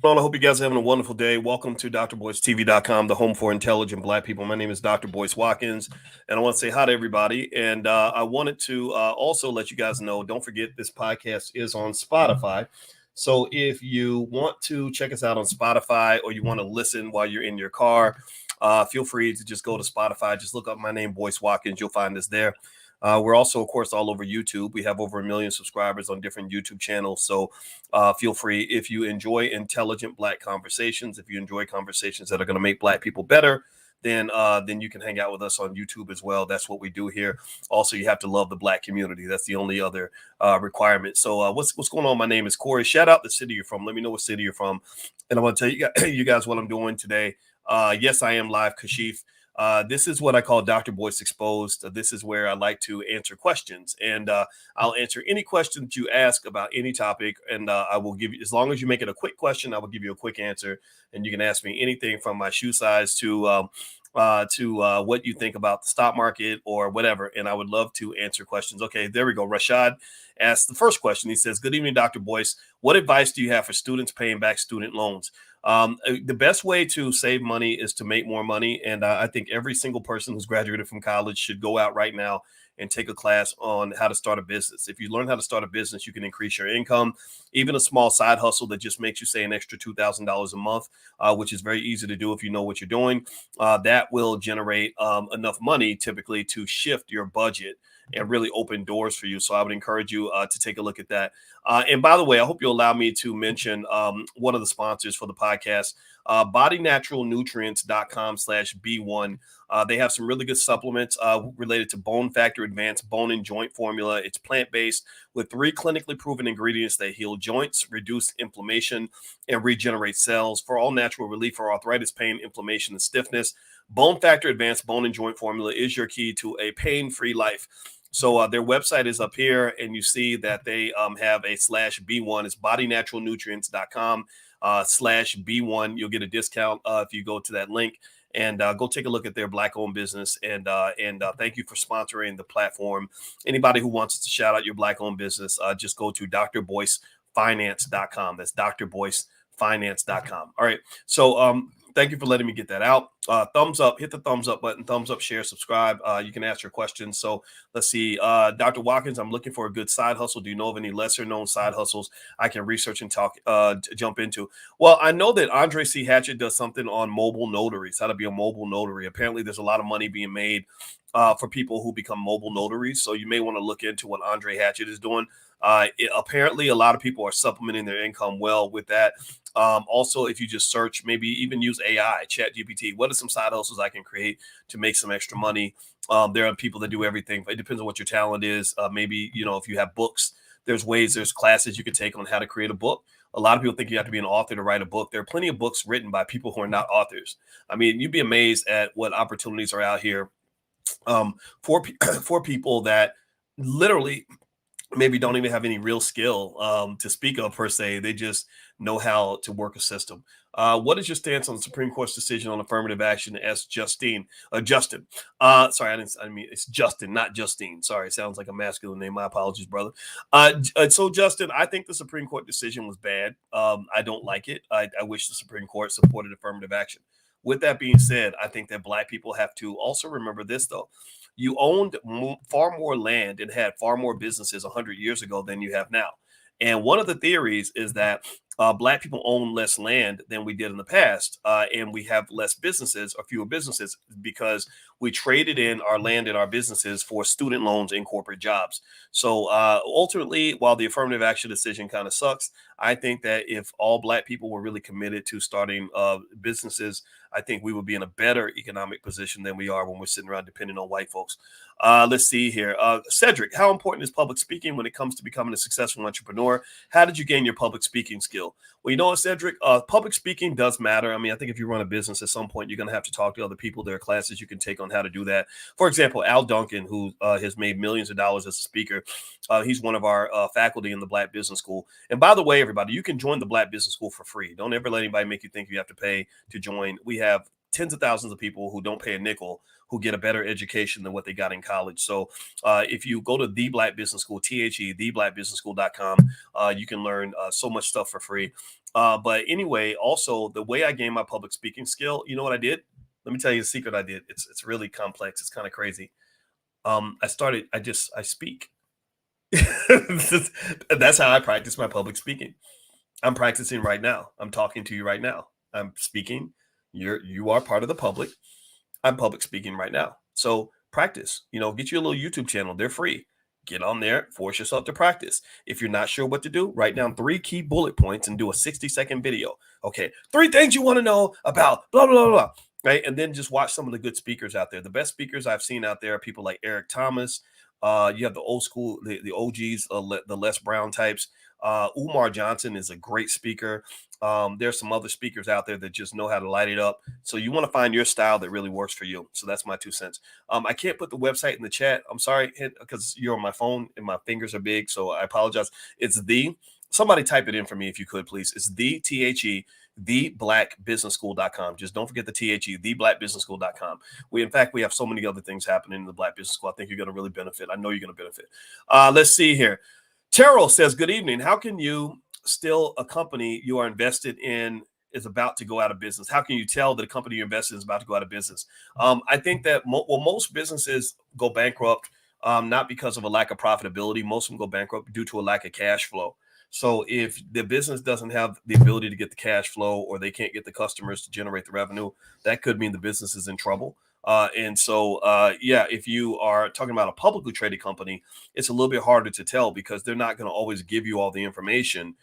I hope you guys are having a wonderful day. Welcome to drboycetv.com, the home for intelligent Black people. My name is Dr. Boyce Watkins, and I want to say hi to everybody. And I wanted to also let you guys know, don't forget this podcast is on Spotify. So if you want to check us out on Spotify or you want to listen while you're in your car, feel free to just go to Spotify. Just look up my name, Boyce Watkins. You'll find us there. We're also, of course, all over YouTube. We have over 1 million subscribers on different YouTube channels. So feel free, if you enjoy intelligent Black conversations, if you enjoy conversations that are going to make Black people better, then you can hang out with us on YouTube as well. That's what we do here. Also, you have to love the Black community. That's the only other requirement. So what's going on? My name is Corey. Shout out the city you're from. Let me know what city you're from, and I want to tell you guys what I'm doing today. Yes, I am live, Kashif. This is what I call Dr. Boyce Exposed. This is where I like to answer questions, and I'll answer any question that you ask about any topic, and I will give you, as long as you make it a quick question, I will give you a quick answer, and you can ask me anything from my shoe size to what you think about the stock market or whatever, and I would love to answer questions. Okay, there we go. Rashad asked the first question. He says, "Good evening, Dr. Boyce. What advice do you have for students paying back student loans?" The best way to save money is to make more money. And I think every single person who's graduated from college should go out right now and take a class on how to start a business. If you learn how to start a business, you can increase your income. Even a small side hustle that just makes you, say, an extra $2,000 a month, which is very easy to do if you know what you're doing, that will generate enough money typically to shift your budget and really open doors for you. So I would encourage you to take a look at that. And by the way, I hope you'll allow me to mention one of the sponsors for the podcast, bodynaturalnutrients.com/B1. They have some really good supplements related to bone factor advanced bone and joint formula. It's plant-based with 3 clinically proven ingredients that heal joints, reduce inflammation, and regenerate cells for all natural relief for arthritis, pain, inflammation, and stiffness. Bone factor advanced bone and joint formula is your key to a pain-free life. So their website is up here, and you see that they have a /B1. It's bodynaturalnutrients.com /B1. You'll get a discount if you go to that link and go take a look at their Black-owned business. And thank you for sponsoring the platform. Anybody who wants us to shout out your Black-owned business, just go to drboycefinance.com. That's drboycefinance.com. All right. So thank you for letting me get that out. Thumbs up, hit the thumbs up button, thumbs up, share, subscribe. You can ask your questions. So let's see. Dr. Watkins, I'm looking for a good side hustle. Do you know of any lesser known side hustles I can research and jump into? Well, I know that Andre C. Hatchett does something on mobile notaries, how to be a mobile notary. Apparently there's a lot of money being made for people who become mobile notaries. So you may want to look into what Andre Hatchett is doing. Apparently a lot of people are supplementing their income well with that. Also, if you just search, maybe even use AI, Chat GPT, what are some side hustles I can create to make some extra money? There are people that do everything. It depends on what your talent is. Maybe, if you have books, there's classes you can take on how to create a book. A lot of people think you have to be an author to write a book. There are plenty of books written by people who are not authors. I mean, you'd be amazed at what opportunities are out here for people that literally maybe don't even have any real skill to speak of per se. They just know how to work a system. What is your stance on the Supreme Court's decision on affirmative action? As Justin. Sorry, I mean it's Justin, not Justine. Sorry, it sounds like a masculine name. My apologies, brother. So Justin, I think the Supreme Court decision was bad. I don't like it. I wish the Supreme Court supported affirmative action. With that being said, I think that Black people have to also remember this, though. You owned far more land and had far more businesses 100 years ago than you have now. And one of the theories is that Black people own less land than we did in the past, and we have less businesses or fewer businesses because we traded in our land and our businesses for student loans and corporate jobs. So ultimately, while the affirmative action decision kind of sucks, I think that if all Black people were really committed to starting businesses, I think we would be in a better economic position than we are when we're sitting around depending on white folks. Let's see here. Cedric, how important is public speaking when it comes to becoming a successful entrepreneur? How did you gain your public speaking skill? Well, you know what, Cedric? Public speaking does matter. I mean, I think if you run a business at some point, you're going to have to talk to other people. There are classes you can take on how to do that. For example, Al Duncan, who has made millions of dollars as a speaker, he's one of our faculty in the Black Business School. And by the way, everybody, you can join the Black Business School for free. Don't ever let anybody make you think you have to pay to join. We have tens of thousands of people who don't pay a nickel who get a better education than what they got in college. So if you go to the Black Business School, THE, theblackbusinessschool.com, you can learn so much stuff for free. But anyway, also the way I gained my public speaking skill, you know what I did? Let me tell you a secret I did. It's really complex. It's kind of crazy. I speak. That's how I practice my public speaking. I'm practicing right now. I'm talking to you right now. I'm speaking. You are part of the public. I'm public speaking right now. So practice, get you a little YouTube channel. They're free. Get on there, force yourself to practice. If you're not sure what to do, write down 3 key bullet points and do a 60-second video. Okay, 3 things you want to know about blah, blah, blah. Right. And then just watch some of the good speakers out there. The best speakers I've seen out there are people like Eric Thomas. You have the old school, the OGs, the Les Brown types. Umar Johnson is a great speaker. There's some other speakers out there that just know how to light it up. So you want to find your style that really works for you. So that's my 2 cents. I can't put the website in the chat. I'm sorry, because you're on my phone and my fingers are big. So I apologize. Somebody type it in for me if you could, please. It's theblackbusinessschool.com. Just don't forget the theblackbusinessschool.com. In fact, we have so many other things happening in the Black Business School. I think you're going to really benefit. I know you're going to benefit. Let's see here. Terrell says, good evening. How can you still a company you are invested in is about to go out of business? How can you tell that a company you invested in is about to go out of business? I think that most businesses go bankrupt not because of a lack of profitability. Most of them go bankrupt due to a lack of cash flow. So if the business doesn't have the ability to get the cash flow, or they can't get the customers to generate the revenue, that could mean the business is in trouble. If you are talking about a publicly traded company, it's a little bit harder to tell because they're not going to always give you all the information.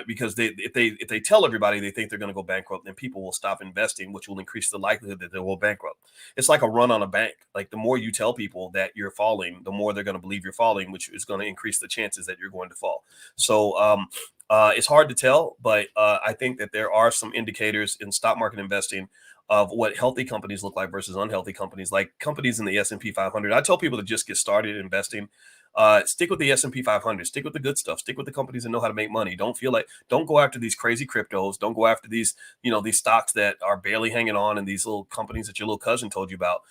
Because if they tell everybody they think they're going to go bankrupt, then people will stop investing, which will increase the likelihood that they will bankrupt. It's like a run on a bank. Like the more you tell people that you're falling, the more they're going to believe you're falling, which is going to increase the chances that you're going to fall. So it's hard to tell, but I think that there are some indicators in stock market investing of what healthy companies look like versus unhealthy companies, like companies in the S&P 500. I tell people to just get started investing. Stick with the S&P 500. Stick with the good stuff. Stick with the companies that know how to make money. Don't go after these crazy cryptos. Don't go after these stocks that are barely hanging on, and these little companies that your little cousin told you about.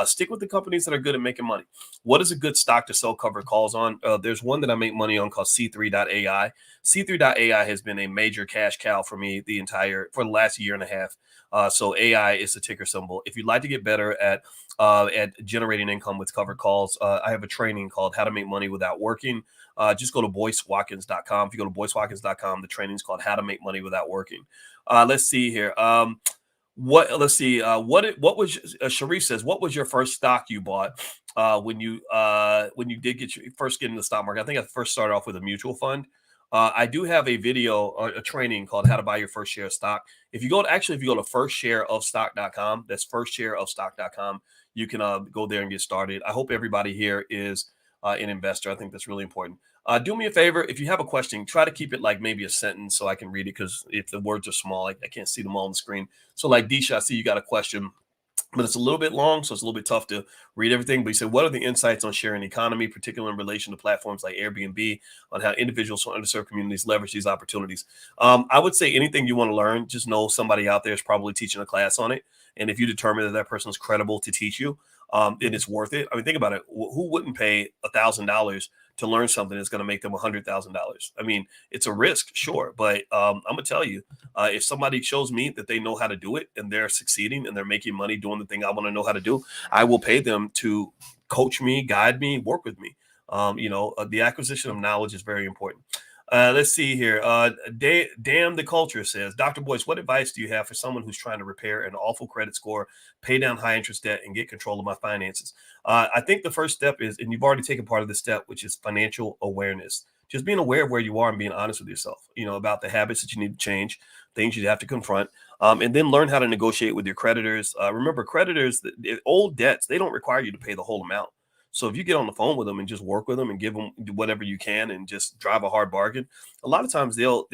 Stick with the companies that are good at making money. What is a good stock to sell cover calls on? There's one that I make money on called C3.ai. C3.ai has been a major cash cow for me for the last year and a half. So AI is the ticker symbol. If you'd like to get better at generating income with covered calls, I have a training called How to Make Money Without Working. Just go to BoyceWatkins.com. If you go to BoyceWatkins.com, the training is called How to Make Money Without Working. Let's see here. What was Sharif says, what was your first stock you bought when you did first get in the stock market? I think I first started off with a mutual fund. I do have a video or a training called How to Buy Your First Share of Stock. If you go to firstshareofstock.com, that's firstshareofstock.com, you can go there and get started. I hope everybody here is an investor. I think that's really important. Do me a favor. If you have a question, try to keep it like maybe a sentence so I can read it, because if the words are small, I can't see them all on the screen. So like Disha, I see you got a question, but it's a little bit long, so it's a little bit tough to read everything. But he said, what are the insights on sharing economy, particularly in relation to platforms like Airbnb, on how individuals from underserved communities leverage these opportunities? I would say anything you want to learn, just know somebody out there is probably teaching a class on it. And if you determine that person is credible to teach you, then it's worth it. I mean, think about it. Who wouldn't pay $1,000 to learn something that's going to make them $100,000? I mean, it's a risk, sure. But I'm going to tell you, if somebody shows me that they know how to do it and they're succeeding and they're making money doing the thing I want to know how to do, I will pay them to coach me, guide me, work with me. The acquisition of knowledge is very important. Let's see here. Damn the Culture says, Dr. Boyce, what advice do you have for someone who's trying to repair an awful credit score, pay down high interest debt, and get control of my finances? I think the first step is, and you've already taken part of this step, which is financial awareness. Just being aware of where you are and being honest with yourself, about the habits that you need to change, things you have to confront, and then learn how to negotiate with your creditors. Remember, creditors, the old debts, they don't require you to pay the whole amount. So if you get on the phone with them and just work with them and give them whatever you can and just drive a hard bargain, a lot of times they'll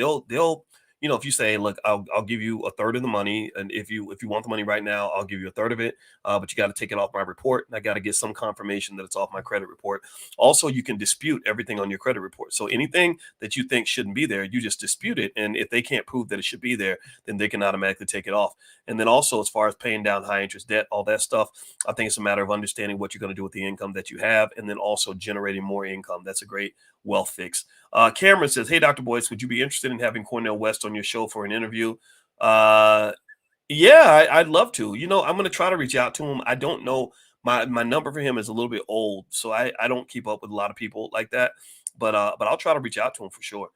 if you say, look, I'll give you a third of the money, and if you want the money right now, I'll give you a third of it, but you got to take it off my report, and I got to get some confirmation that it's off my credit report. Also, you can dispute everything on your credit report. So anything that you think shouldn't be there, you just dispute it, and if they can't prove that it should be there, then they can automatically take it off. And then also, as far as paying down high interest debt, all that stuff, I think it's a matter of understanding what you're going to do with the income that you have, and then also generating more income. That's a great Wealth Fix. Cameron says, "Hey, Dr. Boyce, would you be interested in having Cornell West on your show for an interview?" Uh, yeah, I'd love to. I'm going to try to reach out to him. I don't know. My number for him is a little bit old, so I don't keep up with a lot of people like that. But I'll try to reach out to him for sure.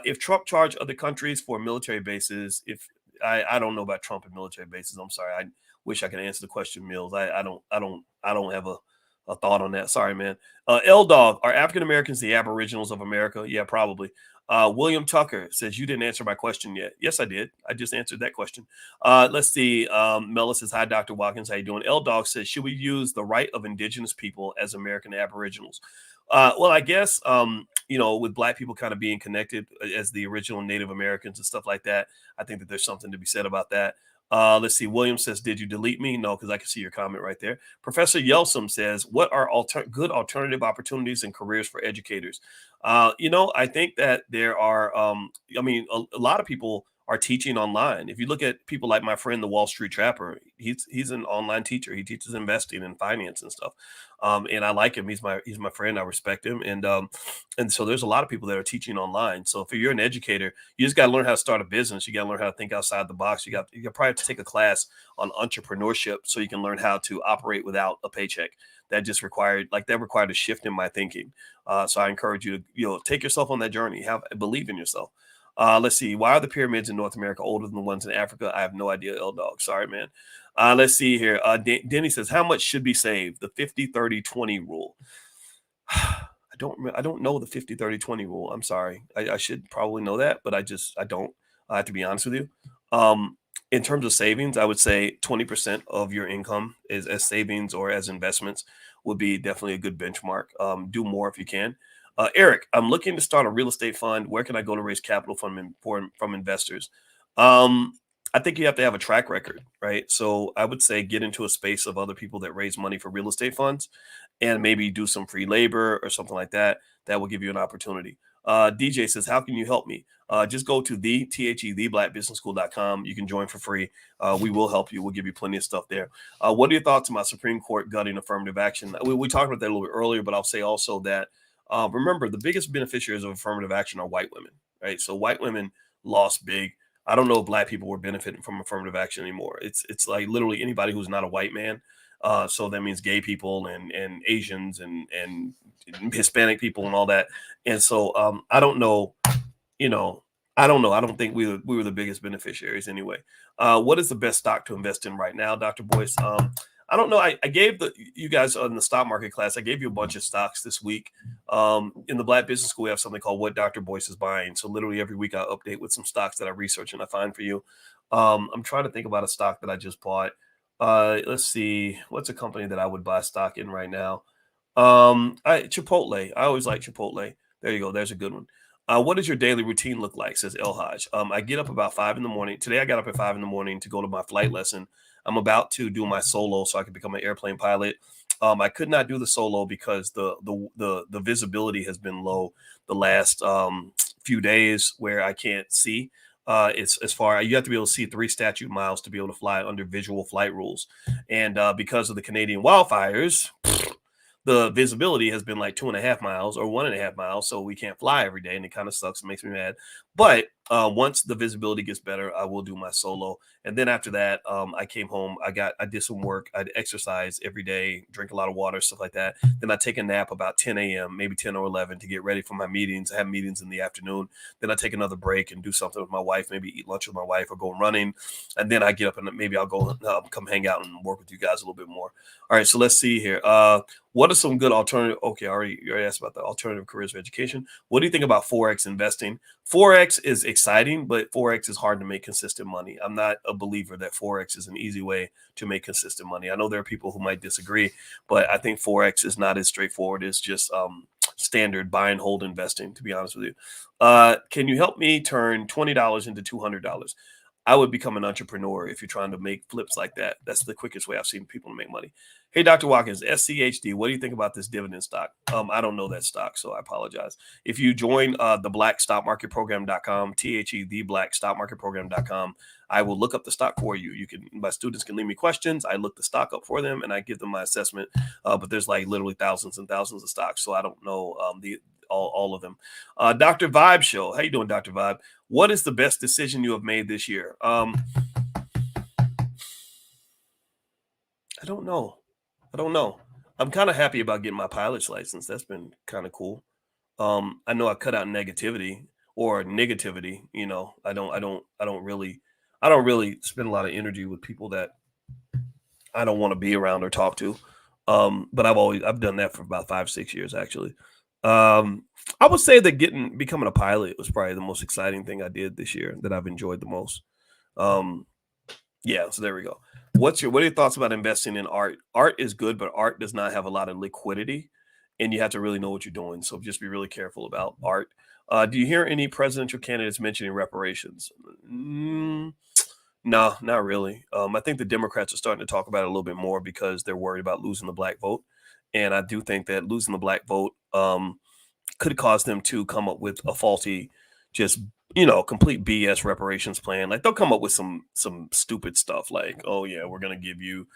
If Trump charged other countries for military bases, if I don't know about Trump and military bases. I'm sorry. I wish I could answer the question, Mills. I don't have a thought on that. Sorry, man. L Dog, are African Americans the Aboriginals of America? Yeah, probably. William Tucker says, you didn't answer my question yet. Yes, I did. I just answered that question. Let's see. Mela says, hi, Dr. Watkins. How you doing? L Dog says, should we use the right of indigenous people as American Aboriginals? Well, I guess, with Black people kind of being connected as the original Native Americans and stuff like that, I think that there's something to be said about that. Let's see. William says, did you delete me? No, because I can see your comment right there. Professor Yelsum says, what are good alternative opportunities and careers for educators? I think that there are, a lot of people are teaching online. If you look at people like my friend, the Wall Street Trapper, he's an online teacher. He teaches investing and finance and stuff. And I like him. He's my friend. I respect him. And so there's a lot of people that are teaching online. So if you're an educator, you just got to learn how to start a business. You got to learn how to think outside the box. You probably have to take a class on entrepreneurship so you can learn how to operate without a paycheck. That required a shift in my thinking. So I encourage you to, take yourself on that journey. Believe in yourself. Let's see. Why are the pyramids in North America older than the ones in Africa? I have no idea, L Dog. Sorry, man. Let's see here. Denny says, how much should be saved? The 50-30-20 rule. I don't know the 50-30-20 rule. I'm sorry. I should probably know that, but I don't. I have to be honest with you. In terms of savings, I would say 20% of your income is as savings or as investments would be definitely a good benchmark. Do more if you can. Eric, I'm looking to start a real estate fund. Where can I go to raise capital from investors? I think you have to have a track record, right? So I would say get into a space of other people that raise money for real estate funds and maybe do some free labor or something like that. That will give you an opportunity. DJ says, how can you help me? Just go to theblackbusinessschool.com. You can join for free. We will help you. We'll give you plenty of stuff there. What are your thoughts on my Supreme Court gutting affirmative action? We talked about that a little bit earlier, but I'll say also that remember, the biggest beneficiaries of affirmative action are white women, right? So white women lost big. I don't know if Black people were benefiting from affirmative action anymore. It's like literally anybody who's not a white man. So that means gay people and Asians and Hispanic people and all that. And so I don't know, you know, I don't know. I don't think we were the biggest beneficiaries anyway. What is the best stock to invest in right now, Dr. Boyce? I don't know. I gave you guys in the stock market class, I gave you a bunch of stocks this week. In the Black Business School, we have something called What Dr. Boyce is Buying. So literally every week I update with some stocks that I research and I find for you. I'm trying to think about a stock that I just bought. Let's see. What's a company that I would buy stock in right now? Chipotle. I always like Chipotle. There you go. There's a good one. What does your daily routine look like? Says El Haj. I get up about 5 in. Today I got up at 5 in to go to my flight lesson. I'm about to do my solo so I can become an airplane pilot. I could not do the solo because the visibility has been low the last few days where I can't see. It's as far you have to be able to see 3 statute miles to be able to fly under visual flight rules, and because of the Canadian wildfires, the visibility has been like 2.5 miles or 1.5 miles. So we can't fly every day. And it kind of sucks. It makes me mad. But once the visibility gets better, I will do my solo. And then after that, I came home. I did some work. I exercise every day, drink a lot of water, stuff like that. Then I take a nap about 10 a.m., maybe 10 or 11 to get ready for my meetings. I have meetings in the afternoon. Then I take another break and do something with my wife, maybe eat lunch with my wife or go running. And then I get up and maybe I'll go come hang out and work with you guys a little bit more. All right. So let's see here. What are some good alternative? Okay, you already asked about the alternative careers for education. What do you think about Forex investing? Forex is exciting, but Forex is hard to make consistent money. I'm not a believer that Forex is an easy way to make consistent money. I know there are people who might disagree, but I think Forex is not as straightforward as just standard buy and hold investing, to be honest with you. Can you help me turn $20 into $200? I would become an entrepreneur if you're trying to make flips like that. That's the quickest way I've seen people make money. Hey, Dr. Watkins, SCHD, what do you think about this dividend stock? I don't know that stock, so I apologize. If you join the blackstockmarketprogram.com, theblackstockmarketprogram.com, I will look up the stock for you. My students can leave me questions. I look the stock up for them and I give them my assessment. But there's like literally thousands and thousands of stocks. So I don't know all of them. Dr. Vibe Show. How you doing, Dr. Vibe? What is the best decision you have made this year? I don't know. I don't know. I'm kind of happy about getting my pilot's license. That's been kind of cool. I know I cut out negativity or negativity. I don't really spend a lot of energy with people that I don't want to be around or talk to. But I've done that for about 5, 6 years actually. I would say that becoming a pilot was probably the most exciting thing I did this year that I've enjoyed the most. Um, yeah, so there we go. What are your thoughts about investing in art? Art is good, but art does not have a lot of liquidity, and you have to really know what you're doing. So just be really careful about art. Do you hear any presidential candidates mentioning reparations? No, not really. I think the Democrats are starting to talk about it a little bit more because they're worried about losing the black vote, and I do think that losing the black vote could cause them to come up with a faulty, just complete BS reparations plan. Like they'll come up with some stupid stuff like, oh yeah, we're gonna give you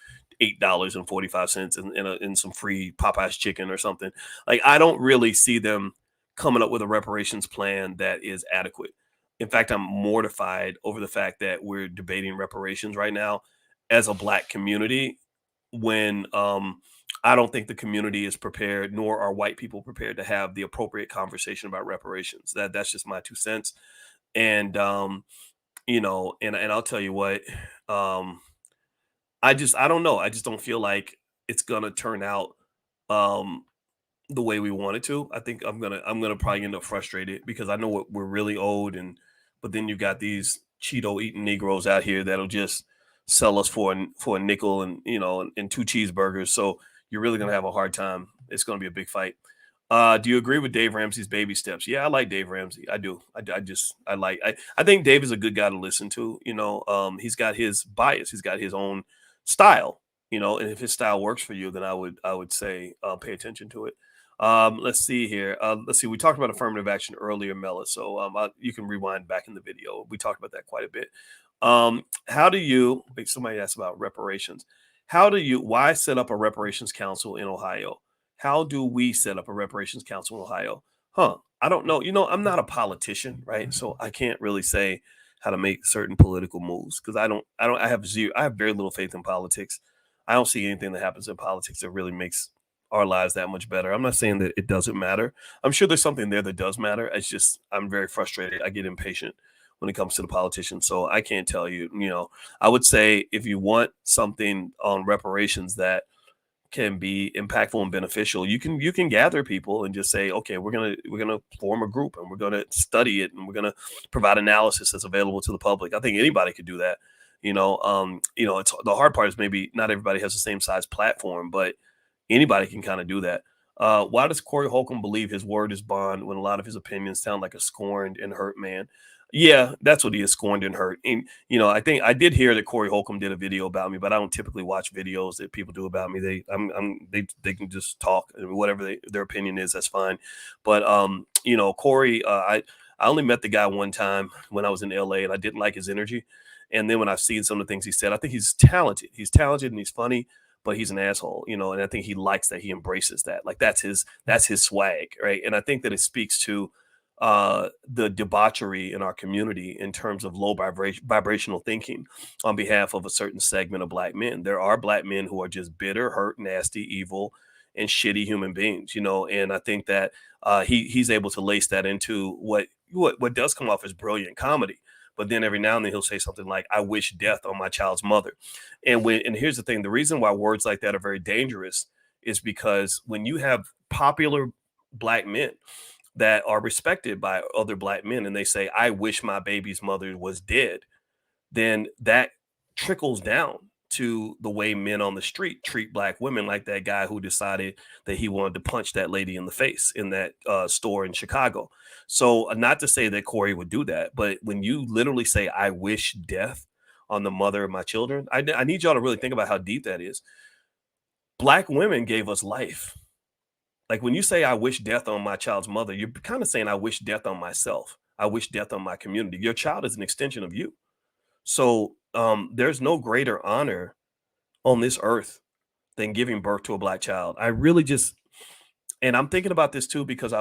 $8.45 in some free Popeyes chicken or something. Like I don't really see them coming up with a reparations plan that is adequate. In fact, I'm mortified over the fact that we're debating reparations right now as a black community when I don't think the community is prepared, nor are white people prepared to have the appropriate conversation about reparations. That's just my 2 cents. And and I'll tell you what, um, I don't know. I just don't feel like it's gonna turn out um the way we want it to. I think I'm gonna probably end up frustrated because I know what we're really owed, and but then you got these Cheeto eating Negroes out here that'll just sell us for a nickel and and 2 cheeseburgers. So you're really gonna have a hard time. It's gonna be a big fight. Do you agree with Dave Ramsey's baby steps? Yeah, I like Dave Ramsey. I do. I think Dave is a good guy to listen to. He's got his bias. He's got his own style. And if his style works for you, then I would say pay attention to it. Let's see here. Let's see. We talked about affirmative action earlier, Mela. So you can rewind back in the video. We talked about that quite a bit. How do you? Wait, somebody asked about reparations. Why set up a reparations council in Ohio? How do we set up a reparations council in Ohio? Huh? I don't know. I'm not a politician, right? So I can't really say how to make certain political moves because I have very little faith in politics. I don't see anything that happens in politics that really makes our lives that much better. I'm not saying that it doesn't matter. I'm sure there's something there that does matter. It's just I'm very frustrated. I get impatient when it comes to the politicians. So I can't tell you, I would say if you want something on reparations that can be impactful and beneficial, you can gather people and just say, okay, we're gonna form a group and we're gonna study it and we're gonna provide analysis that's available to the public. I think anybody could do that. It's the hard part is maybe not everybody has the same size platform, but anybody can kind of do that. Why does Corey Holcomb believe his word is bond when a lot of his opinions sound like a scorned and hurt man? Yeah, that's what he is, scorned and hurt. And I think I did hear that Corey Holcomb did a video about me, but I don't typically watch videos that people do about me. They can just talk and whatever their opinion is, that's fine. But Corey, I only met the guy one time when I was in LA, and I didn't like his energy. And then when I've seen some of the things he said, I think he's talented. He's talented and he's funny, but he's an asshole, and I think he likes that, he embraces that. Like that's his swag, right? And I think that it speaks to the debauchery in our community in terms of low vibrational thinking on behalf of a certain segment of black men. There are black men who are just bitter, hurt, nasty, evil, and shitty human beings, and I think that he's able to lace that into what does come off as brilliant comedy. But then every now and then he'll say something like, I wish death on my child's mother. And here's the thing, the reason why words like that are very dangerous is because when you have popular black men that are respected by other black men and they say, I wish my baby's mother was dead, then that trickles down to the way men on the street treat black women, like that guy who decided that he wanted to punch that lady in the face in that store in Chicago. So not to say that Corey would do that, but when you literally say, I wish death on the mother of my children, I need y'all to really think about how deep that is. Black women gave us life. Like when you say, I wish death on my child's mother, you're kind of saying, I wish death on myself. I wish death on my community. Your child is an extension of you. So there's no greater honor on this earth than giving birth to a black child. I really just, and I'm thinking about this too, because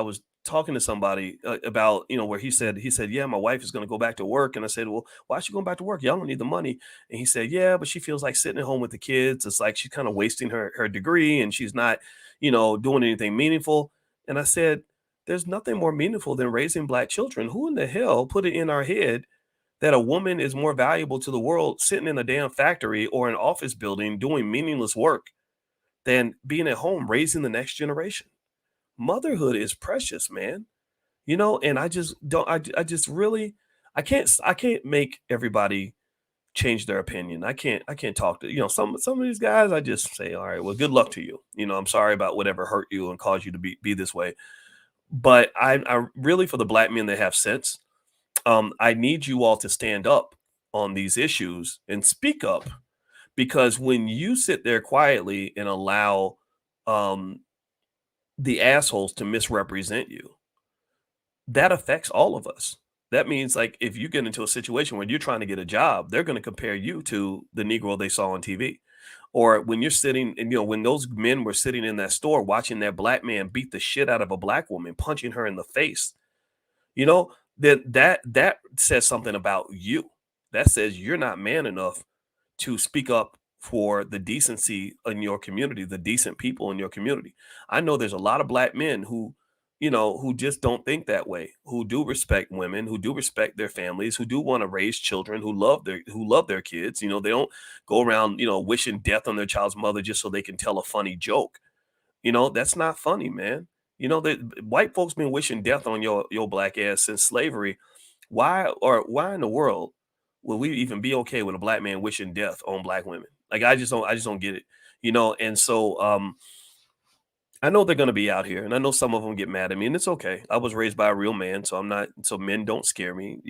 talking to somebody about, where he said, yeah, my wife is going to go back to work. And I said, well, why is she going back to work? Y'all don't need the money. And he said, yeah, but she feels like sitting at home with the kids. It's like she's kind of wasting her degree, and she's not, doing anything meaningful. And I said, there's nothing more meaningful than raising black children. Who in the hell put it in our head that a woman is more valuable to the world sitting in a damn factory or an office building doing meaningless work than being at home raising the next generation? Motherhood is precious, man. And I just don't, I just really, I can't make everybody change their opinion. I can't talk to, some of these guys. I just say, all right, well, good luck to you. I'm sorry about whatever hurt you and caused you to be this way. But I really, for the black men that have sense, I need you all to stand up on these issues and speak up, because when you sit there quietly and allow um, the assholes to misrepresent you, that affects all of us. That means, like, if you get into a situation where you're trying to get a job, they're going to compare you to the Negro they saw on TV. Or when you're sitting and, when those men were sitting in that store watching that black man beat the shit out of a black woman, punching her in the face, you know, that says something about you. That says you're not man enough to speak up for the decency in your community, the decent people in your community. I know there's a lot of black men who just don't think that way, who do respect women, who do respect their families, who do want to raise children, who love their kids. They don't go around, wishing death on their child's mother just so they can tell a funny joke. That's not funny, man. That white folks been wishing death on your black ass since slavery. Why in the world will we even be okay with a black man wishing death on black women? Like, I just don't get it. And so I know they're going to be out here, and I know some of them get mad at me, and it's okay. I was raised by a real man, so I'm not. So men don't scare me.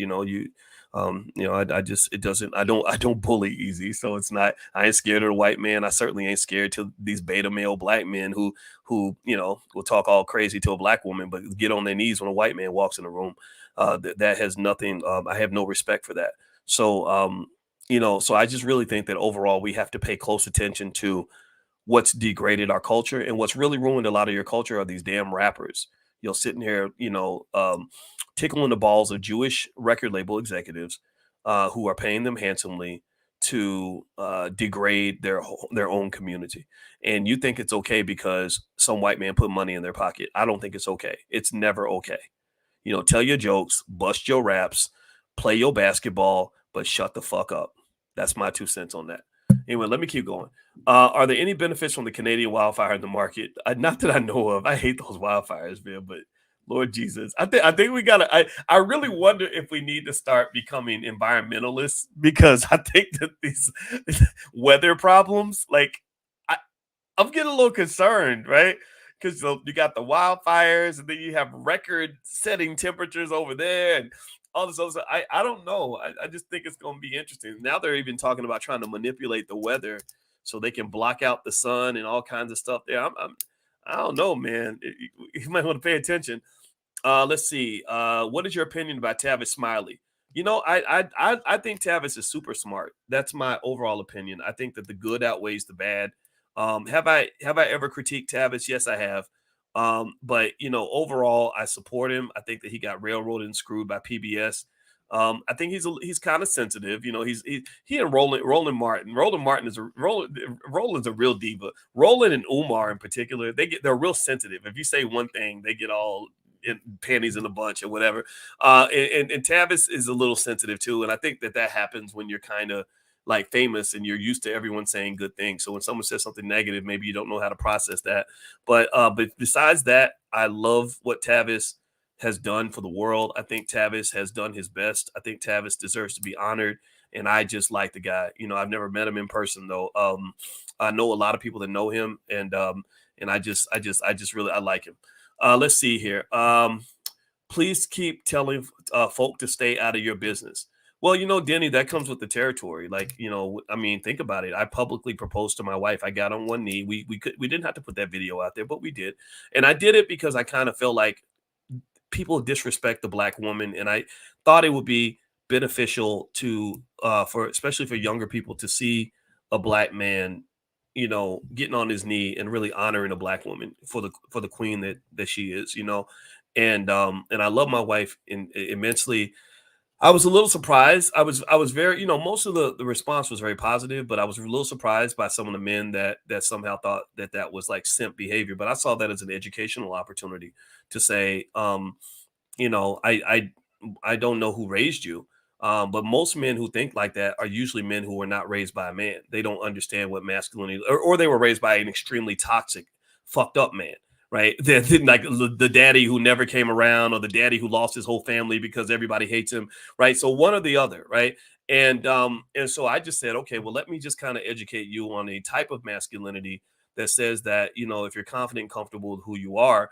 I just it doesn't. I don't bully easy, so it's not. I ain't scared of the white man. I certainly ain't scared to these beta male black men who will talk all crazy to a black woman, but get on their knees when a white man walks in the room. That has nothing. I have no respect for that. So so I just really think that overall we have to pay close attention to what's degraded our culture, and what's really ruined a lot of your culture are these damn rappers. Sitting here, tickling the balls of Jewish record label executives who are paying them handsomely to degrade their own community. And you think it's okay because some white man put money in their pocket. I don't think it's okay. It's never okay. Tell your jokes, bust your raps, play your basketball, but shut the fuck up. That's my 2 cents on that. Anyway, let me keep going. Are there any benefits from the Canadian wildfire in the market? Not that I know of. I hate those wildfires, man. But Lord Jesus, I think we gotta. I really wonder if we need to start becoming environmentalists, because I think that these weather problems, like, I, I'm getting a little concerned, right? Because you got the wildfires, and then you have record-setting temperatures over there, and all this other stuff. I don't know. I just think it's going to be interesting. Now they're even talking about trying to manipulate the weather so they can block out the sun and all kinds of stuff there. I don't know, man. You might want to pay attention. Let's see. What is your opinion about Tavis Smiley? I think Tavis is super smart. That's my overall opinion. I think that the good outweighs the bad. Have I ever critiqued Tavis? Yes, I have. But overall, I support him. I think that he got railroaded and screwed by PBS. I think he's kind of sensitive. He and Roland Martin. Roland's a real diva. Roland and Umar in particular, they're real sensitive. If you say one thing, they get all panties in a bunch or whatever. And Tavis is a little sensitive too, and I think that happens when you're kind of like famous and you're used to everyone saying good things. So when someone says something negative, maybe you don't know how to process that. But besides that, I love what Tavis has done for the world. I think Tavis has done his best. I think Tavis deserves to be honored, and I just like the guy. I've never met him in person though. I know a lot of people that know him, and I just really I like him. Let's see here. Please keep telling folk to stay out of your business. Well, Denny, that comes with the territory. Like, I mean, think about it. I publicly proposed to my wife. I got on one knee. We didn't have to put that video out there, but we did. And I did it because I kind of felt like people disrespect the black woman, and I thought it would be beneficial to for especially for younger people to see a black man, getting on his knee and really honoring a black woman for the queen that she is, and I love my wife immensely. I was a little surprised. I was very, most of the response was very positive, but I was a little surprised by some of the men that somehow thought that was like simp behavior. But I saw that as an educational opportunity to say, I don't know who raised you. But most men who think like that are usually men who were not raised by a man. They don't understand what masculinity, or they were raised by an extremely toxic, fucked up man, right? Like the daddy who never came around, or the daddy who lost his whole family because everybody hates him, right? So one or the other, right? And so I just said, okay, well, let me just kind of educate you on a type of masculinity that says that, if you're confident and comfortable with who you are,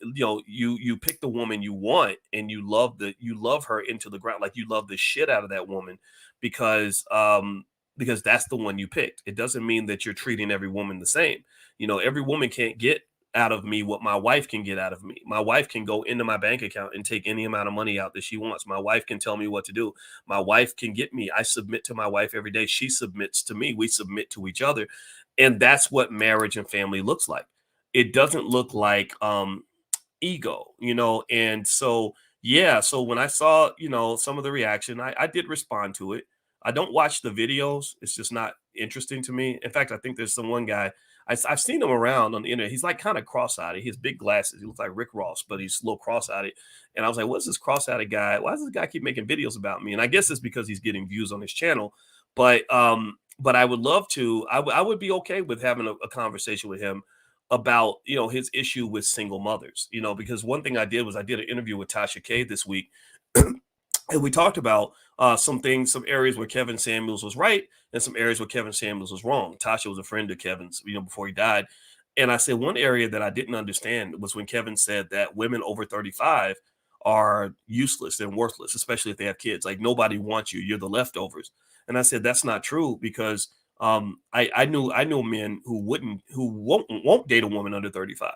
you pick the woman you want, and you love her into the ground, like you love the shit out of that woman, because that's the one you picked. It doesn't mean that you're treating every woman the same. Every woman can't get out of me what my wife can get out of me. My wife can go into my bank account and take any amount of money out that she wants. My wife can tell me what to do. My wife can get me. I submit to my wife every day. She submits to me. We submit to each other. And that's what marriage and family looks like. It doesn't look like ego, and so yeah, so when I saw, some of the reaction, I did respond to it. I don't watch the videos. It's just not interesting to me. In fact, I think there's some one guy, I've seen him around on the internet. He's like kind of cross-eyed. He has big glasses. He looks like Rick Ross, but he's a little cross-eyed. And I was like, what's this cross-eyed guy? Why does this guy keep making videos about me? And I guess it's because he's getting views on his channel. But I would love to. I would be okay with having a conversation with him about, his issue with single mothers, because one thing I did was I did an interview with Tasha K this week, and we talked about some things, some areas where Kevin Samuels was right and some areas where Kevin Samuels was wrong. Tasha was a friend of Kevin's, before he died. And I said one area that I didn't understand was when Kevin said that women over 35 are useless and worthless, especially if they have kids. Like nobody wants you. You're the leftovers. And I said that's not true, because I knew men who won't date a woman under 35,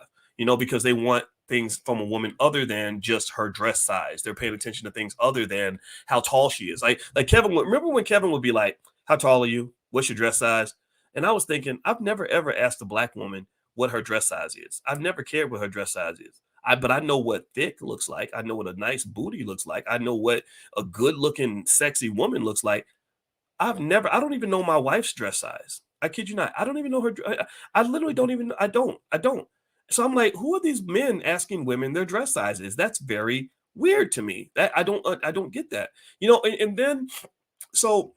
because they want things from a woman other than just her dress size. They're paying attention to things other than how tall she is. Like Kevin remember when Kevin would be like, how tall are you? What's your dress size? And I was thinking, I've never ever asked a black woman what her dress size is. I've never cared what her dress size is. But I know what thick looks like. I know what a nice booty looks like. I know what a good looking, sexy woman looks like. I don't even know my wife's dress size. I kid you not. I don't even know her. I literally don't even, I don't. So I'm like, who are these men asking women their dress sizes? That's very weird to me. That I don't get that. And then, so,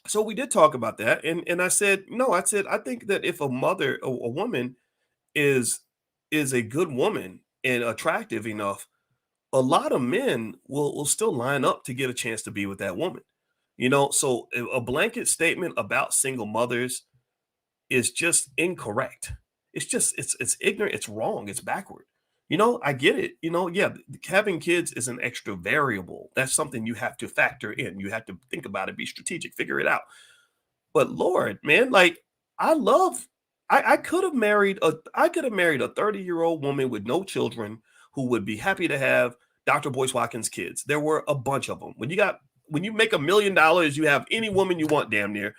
so we did talk about that. And I said, no, I think that if a woman is, is a good woman and attractive enough, a lot of men will still line up to get a chance to be with that woman. So a blanket statement about single mothers is just incorrect. It's ignorant, it's wrong, it's backward. I get it. Yeah, having kids is an extra variable. That's something you have to factor in. You have to think about it, be strategic, figure it out. But Lord, man, like I love I could have married a 30-year-old woman with no children who would be happy to have Dr. Boyce Watkins kids. There were a bunch of them. When you make $1 million, you have any woman you want damn near.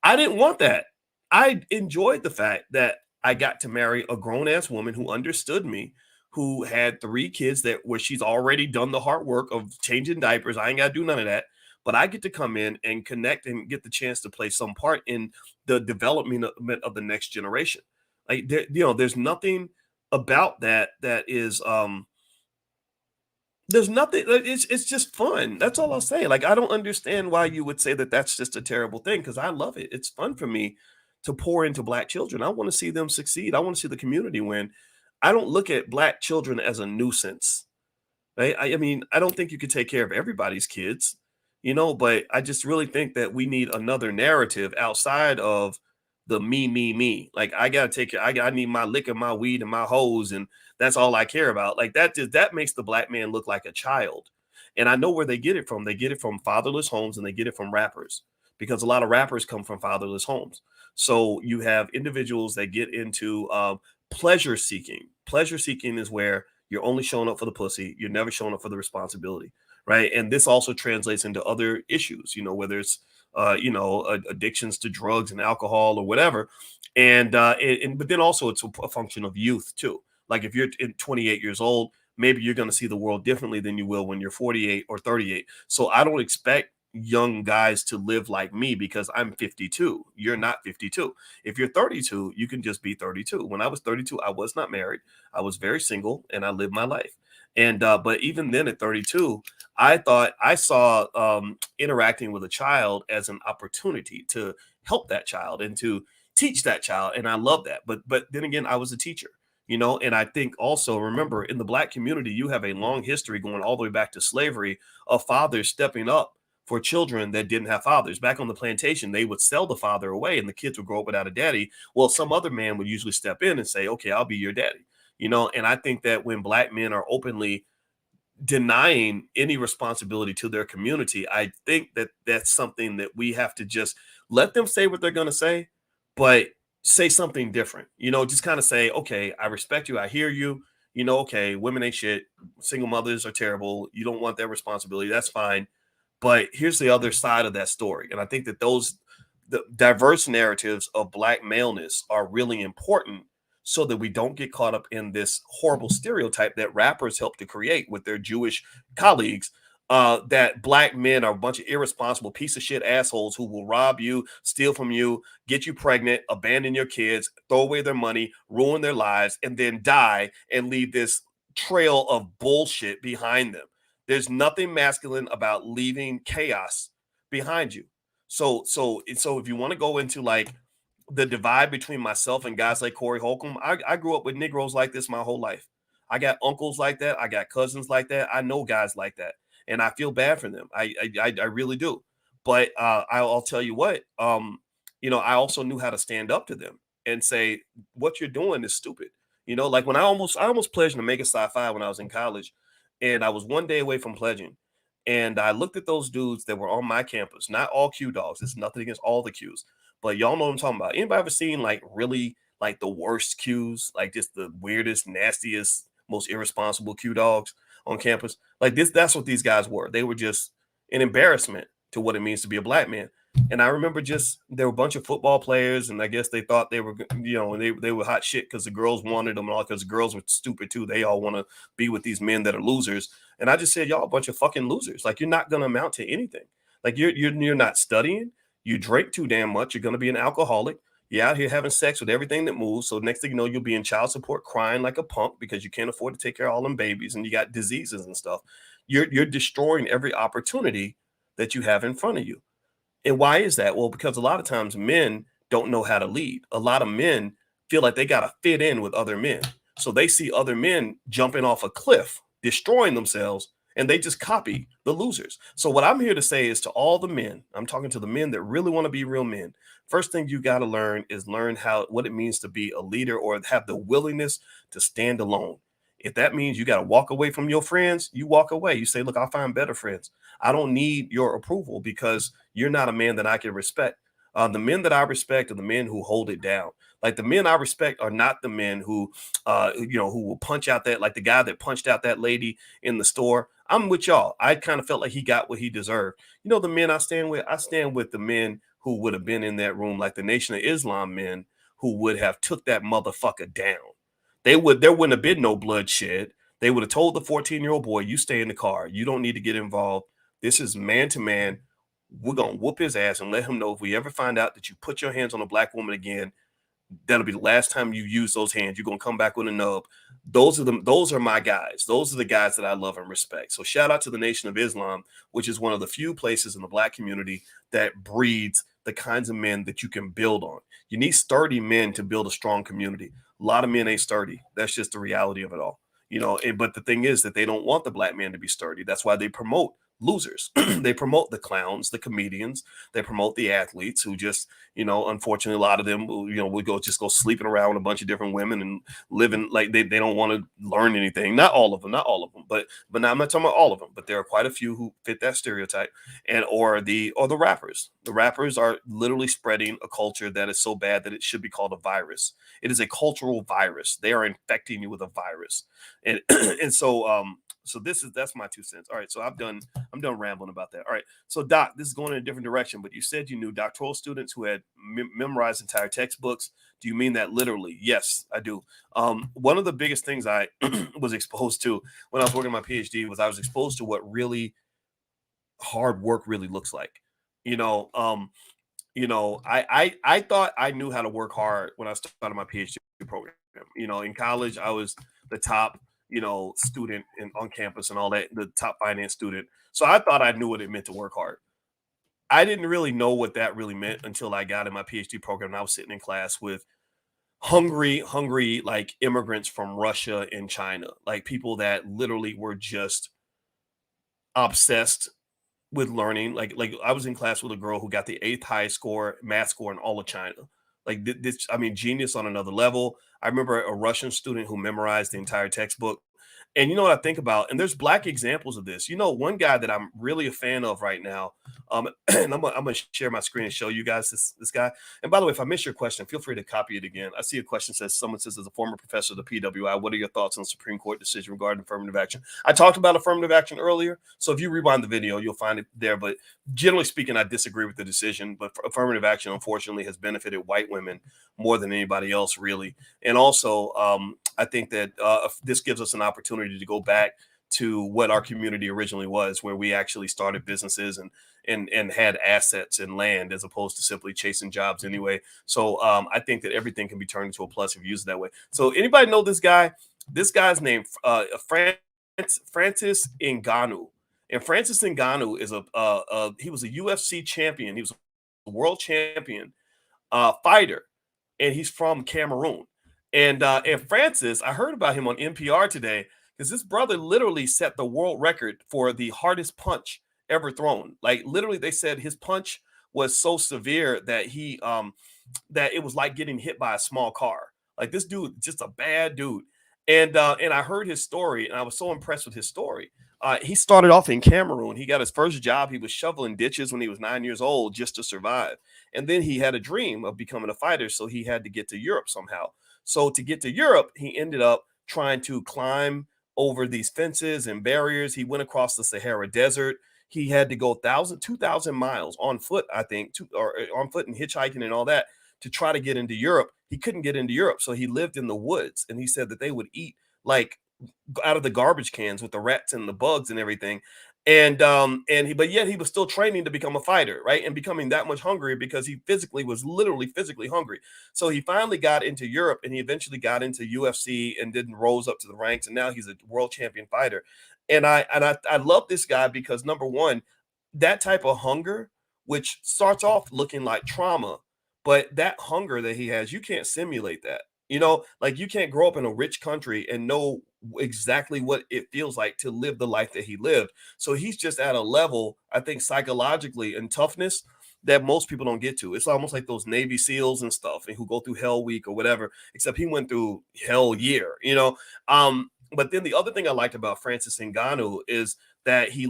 I didn't want that. I enjoyed the fact that I got to marry a grown ass woman who understood me, who had 3 kids where she's already done the hard work of changing diapers. I ain't got to do none of that. But I get to come in and connect and get the chance to play some part in the development of the next generation. Like there's nothing about that is there's nothing. It's just fun. That's all I'll say. Like I don't understand why you would say that that's just a terrible thing, because I love it. It's fun for me to pour into black children. I want to see them succeed. I want to see the community win. I don't look at black children as a nuisance. Right? I mean, I don't think you could take care of everybody's kids, but I just really think that we need another narrative outside of the me. Like I gotta take care. I need my liquor, my weed, and my hose, and that's all I care about. Like that makes the black man look like a child. And I know where they get it from. They get it from fatherless homes, and they get it from rappers, because a lot of rappers come from fatherless homes. So you have individuals that get into pleasure seeking. Pleasure seeking is where you're only showing up for the pussy. You're never showing up for the responsibility, right? And this also translates into other issues, whether it's addictions to drugs and alcohol or whatever. But then also it's a function of youth too. Like if you're 28 years old, maybe you're going to see the world differently than you will when you're 48 or 38. So I don't expect young guys to live like me because I'm 52. You're not 52. If you're 32, you can just be 32. When I was 32, I was not married. I was very single and I lived my life. And but even then at 32, I thought I saw interacting with a child as an opportunity to help that child and to teach that child. And I love that. But then again, I was a teacher, you know, and I think also remember in the Black community, you have a long history going all the way back to slavery of fathers stepping up for children that didn't have fathers. Back on the plantation, they would sell the father away and the kids would grow up without a daddy. Well, some other man would usually step in and say, okay, I'll be your daddy. You know, and I think that when Black men are openly denying any responsibility to their community, I think that that's something that we have to just let them say what they're going to say, but say something different. You know, just kind of say, okay, I respect you. I hear you. You know, okay, women ain't shit. Single mothers are terrible. You don't want that responsibility. That's fine. But here's the other side of that story. And I think that the diverse narratives of Black maleness are really important so that we don't get caught up in this horrible stereotype that rappers help to create with their Jewish colleagues, that Black men are a bunch of irresponsible piece of shit assholes who will rob you, steal from you, get you pregnant, abandon your kids, throw away their money, ruin their lives, and then die and leave this trail of bullshit behind them. There's nothing masculine about leaving chaos behind you. So if you want to go into like the divide between myself and guys like Corey Holcomb, I grew up with Negroes like this my whole life. I got uncles like that. I got cousins like that. I know guys like that, and I feel bad for them. I really do. But I'll tell you what. You know, I also knew how to stand up to them and say what you're doing is stupid. You know, like when I almost pledged to make a Psi Phi when I was in college, and I was one day away from pledging. And I looked at those dudes that were on my campus, not all Q dogs. It's nothing against all the Qs, but y'all know what I'm talking about. Anybody ever seen like really like the worst Qs, like just the weirdest, nastiest, most irresponsible Q dogs on campus? Like this, that's what these guys were. They were just an embarrassment to what it means to be a Black man. And I remember just there were a bunch of football players, and I guess they thought they were, you know, and they were hot shit because the girls wanted them and all, because the girls were stupid too. They all want to be with these men that are losers. And I just said, y'all a bunch of fucking losers. Like you're not gonna amount to anything. Like you're not studying. You drink too damn much. You're gonna be an alcoholic. You're out here having sex with everything that moves. So next thing you know, you'll be in child support crying like a punk because you can't afford to take care of all them babies and you got diseases and stuff. You're destroying every opportunity that you have in front of you. And why is that? Well, because a lot of times men don't know how to lead. A lot of men feel like they got to fit in with other men. So they see other men jumping off a cliff, destroying themselves, and they just copy the losers. So what I'm here to say is to all the men, I'm talking to the men that really want to be real men. First thing you got to learn is learn how what it means to be a leader or have the willingness to stand alone. If that means you got to walk away from your friends, you walk away. You say, look, I'll find better friends. I don't need your approval because you're not a man that I can respect. The men that I respect are the men who hold it down. Like the men I respect are not the men who, who will punch out that, like the guy that punched out that lady in the store. I'm with y'all. I kind of felt like he got what he deserved. You know, the men I stand with the men who would have been in that room, like the Nation of Islam men who would have took that motherfucker down. There wouldn't have been no bloodshed. They would have told the 14-year-old boy, you stay in the car. You don't need to get involved. This is man to man. We're going to whoop his ass and let him know if we ever find out that you put your hands on a Black woman again, that'll be the last time you use those hands. You're going to come back with a nub. Those are my guys. Those are the guys that I love and respect. So shout out to the Nation of Islam, which is one of the few places in the Black community that breeds the kinds of men that you can build on. You need sturdy men to build a strong community. A lot of men ain't sturdy. That's just the reality of it all. You know, but the thing is that they don't want the Black man to be sturdy. That's why they promote losers. They promote the clowns, the comedians. They promote the athletes who just, unfortunately, a lot of them, would go sleeping around with a bunch of different women and living like they don't want to learn anything. Not all of them, but now I'm not talking about all of them, but there are quite a few who fit that stereotype. And or the rappers. The rappers are literally spreading a culture that is so bad that it should be called a virus. It is a cultural virus. They are infecting you with a virus. And and so that's my 2 cents. All right, so I'm done rambling about that. All right, so Doc, this is going in a different direction, but you said you knew doctoral students who had memorize entire textbooks? Do you mean that literally? Yes, I do. One of the biggest things I was exposed to when I was working on my PhD was I was exposed to what really hard work really looks like. You know, I thought I knew how to work hard when I started my PhD program. In college, I was the top, student on campus and all that, the top finance student. So I thought I knew what it meant to work hard. I didn't really know what that really meant until I got in my PhD program and I was sitting in class with hungry like immigrants from Russia and China, like people that literally were just obsessed with learning. Like I was in class with a girl who got the eighth highest score, math score in all of China. Like this, I mean, genius on another level. I remember a Russian student who memorized the entire textbook. And you know what I think about, and there's black examples of this. One guy that I'm really a fan of right now, and I'm gonna share my screen and show you guys this guy. And by the way, if I miss your question, feel free to copy it again. I see a question someone says, as a former professor of the PWI, what are your thoughts on the Supreme Court decision regarding affirmative action? I talked about affirmative action earlier, so if you rewind the video, you'll find it there. But generally speaking, I disagree with the decision. But affirmative action, unfortunately, has benefited white women more than anybody else, really. And also, I think that this gives us an opportunity to go back to what our community originally was, where we actually started businesses and had assets and land as opposed to simply chasing jobs anyway. So I think that everything can be turned into a plus if you use it that way. So anybody know this guy? This guy's name Francis Ngannou. And Francis Ngannou is he was a UFC champion. He was a world champion fighter, and he's from Cameroon. And Francis, I heard about him on NPR today because this brother literally set the world record for the hardest punch ever thrown. Like literally, they said his punch was so severe that that it was like getting hit by a small car. Like this dude, just a bad dude. And I heard his story, and I was so impressed with his story. He started off in Cameroon. He got his first job. He was shoveling ditches when he was 9 years old just to survive. And then he had a dream of becoming a fighter, so he had to get to Europe somehow. So to get to Europe, he ended up trying to climb over these fences and barriers. He went across the Sahara Desert. He had to go 2,000 miles on foot, I think, or on foot and hitchhiking and all that to try to get into Europe. He couldn't get into Europe, so he lived in the woods. And he said that they would eat like out of the garbage cans with the rats and the bugs and everything. But yet he was still training to become a fighter, right? And becoming that much hungrier because he was literally physically hungry. So he finally got into Europe, and he eventually got into UFC and then rose up to the ranks. And now he's a world champion fighter. And I love this guy because, number one, that type of hunger, which starts off looking like trauma, but that hunger that he has, you can't simulate that. Like you can't grow up in a rich country and know exactly what it feels like to live the life that he lived. So he's just at a level, I think, psychologically and toughness that most people don't get to. It's almost like those Navy SEALs and stuff and who go through Hell Week or whatever, except he went through Hell Year. But then the other thing I liked about Francis Ngannou is that he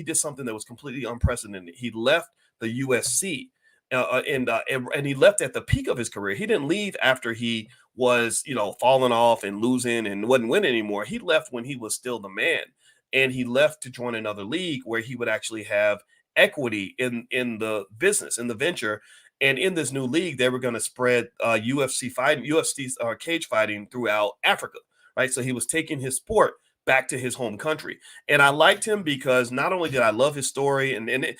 did something that was completely unprecedented. He left the UFC and he left at the peak of his career. He didn't leave after he was, falling off and losing and wasn't winning anymore. He left when he was still the man, and he left to join another league where he would actually have equity in the business, in the venture. And in this new league, they were going to spread UFC cage fighting throughout Africa, right? So he was taking his sport back to his home country. And I liked him because not only did I love his story, and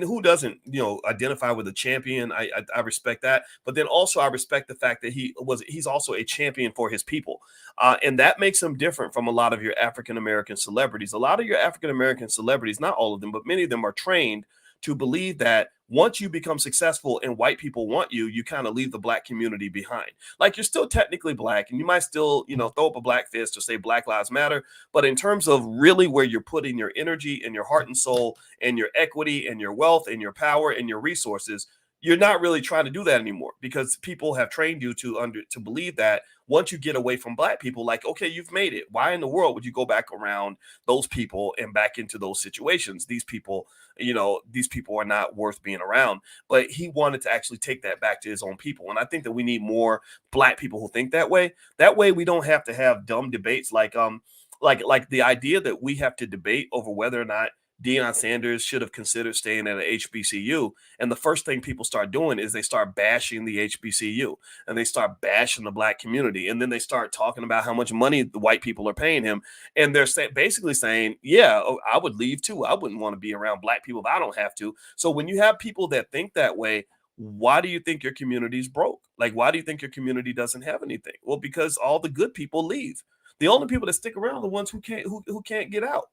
who doesn't, identify with a champion? I respect that. But then also I respect the fact that he's also a champion for his people. And that makes him different from a lot of your African-American celebrities. A lot of your African-American celebrities, not all of them, but many of them are trained to believe that once you become successful and white people want you, you kind of leave the black community behind. Like you're still technically black and you might still, throw up a black fist or say Black Lives Matter. But in terms of really where you're putting your energy and your heart and soul and your equity and your wealth and your power and your resources, you're not really trying to do that anymore because people have trained you to believe that once you get away from black people, like, okay, you've made it. Why in the world would you go back around those people and back into those situations? These people are not worth being around. But he wanted to actually take that back to his own people. And I think that we need more black people who think that way. That way we don't have to have dumb debates like the idea that we have to debate over whether or not Deion Sanders should have considered staying at a HBCU. And the first thing people start doing is they start bashing the HBCU and they start bashing the black community. And then they start talking about how much money the white people are paying him. And they're basically saying, yeah, oh, I would leave too. I wouldn't want to be around black people if I don't have to. So when you have people that think that way, why do you think your community's broke? Like, why do you think your community doesn't have anything? Well, because all the good people leave. The only people that stick around are the ones who can't get out.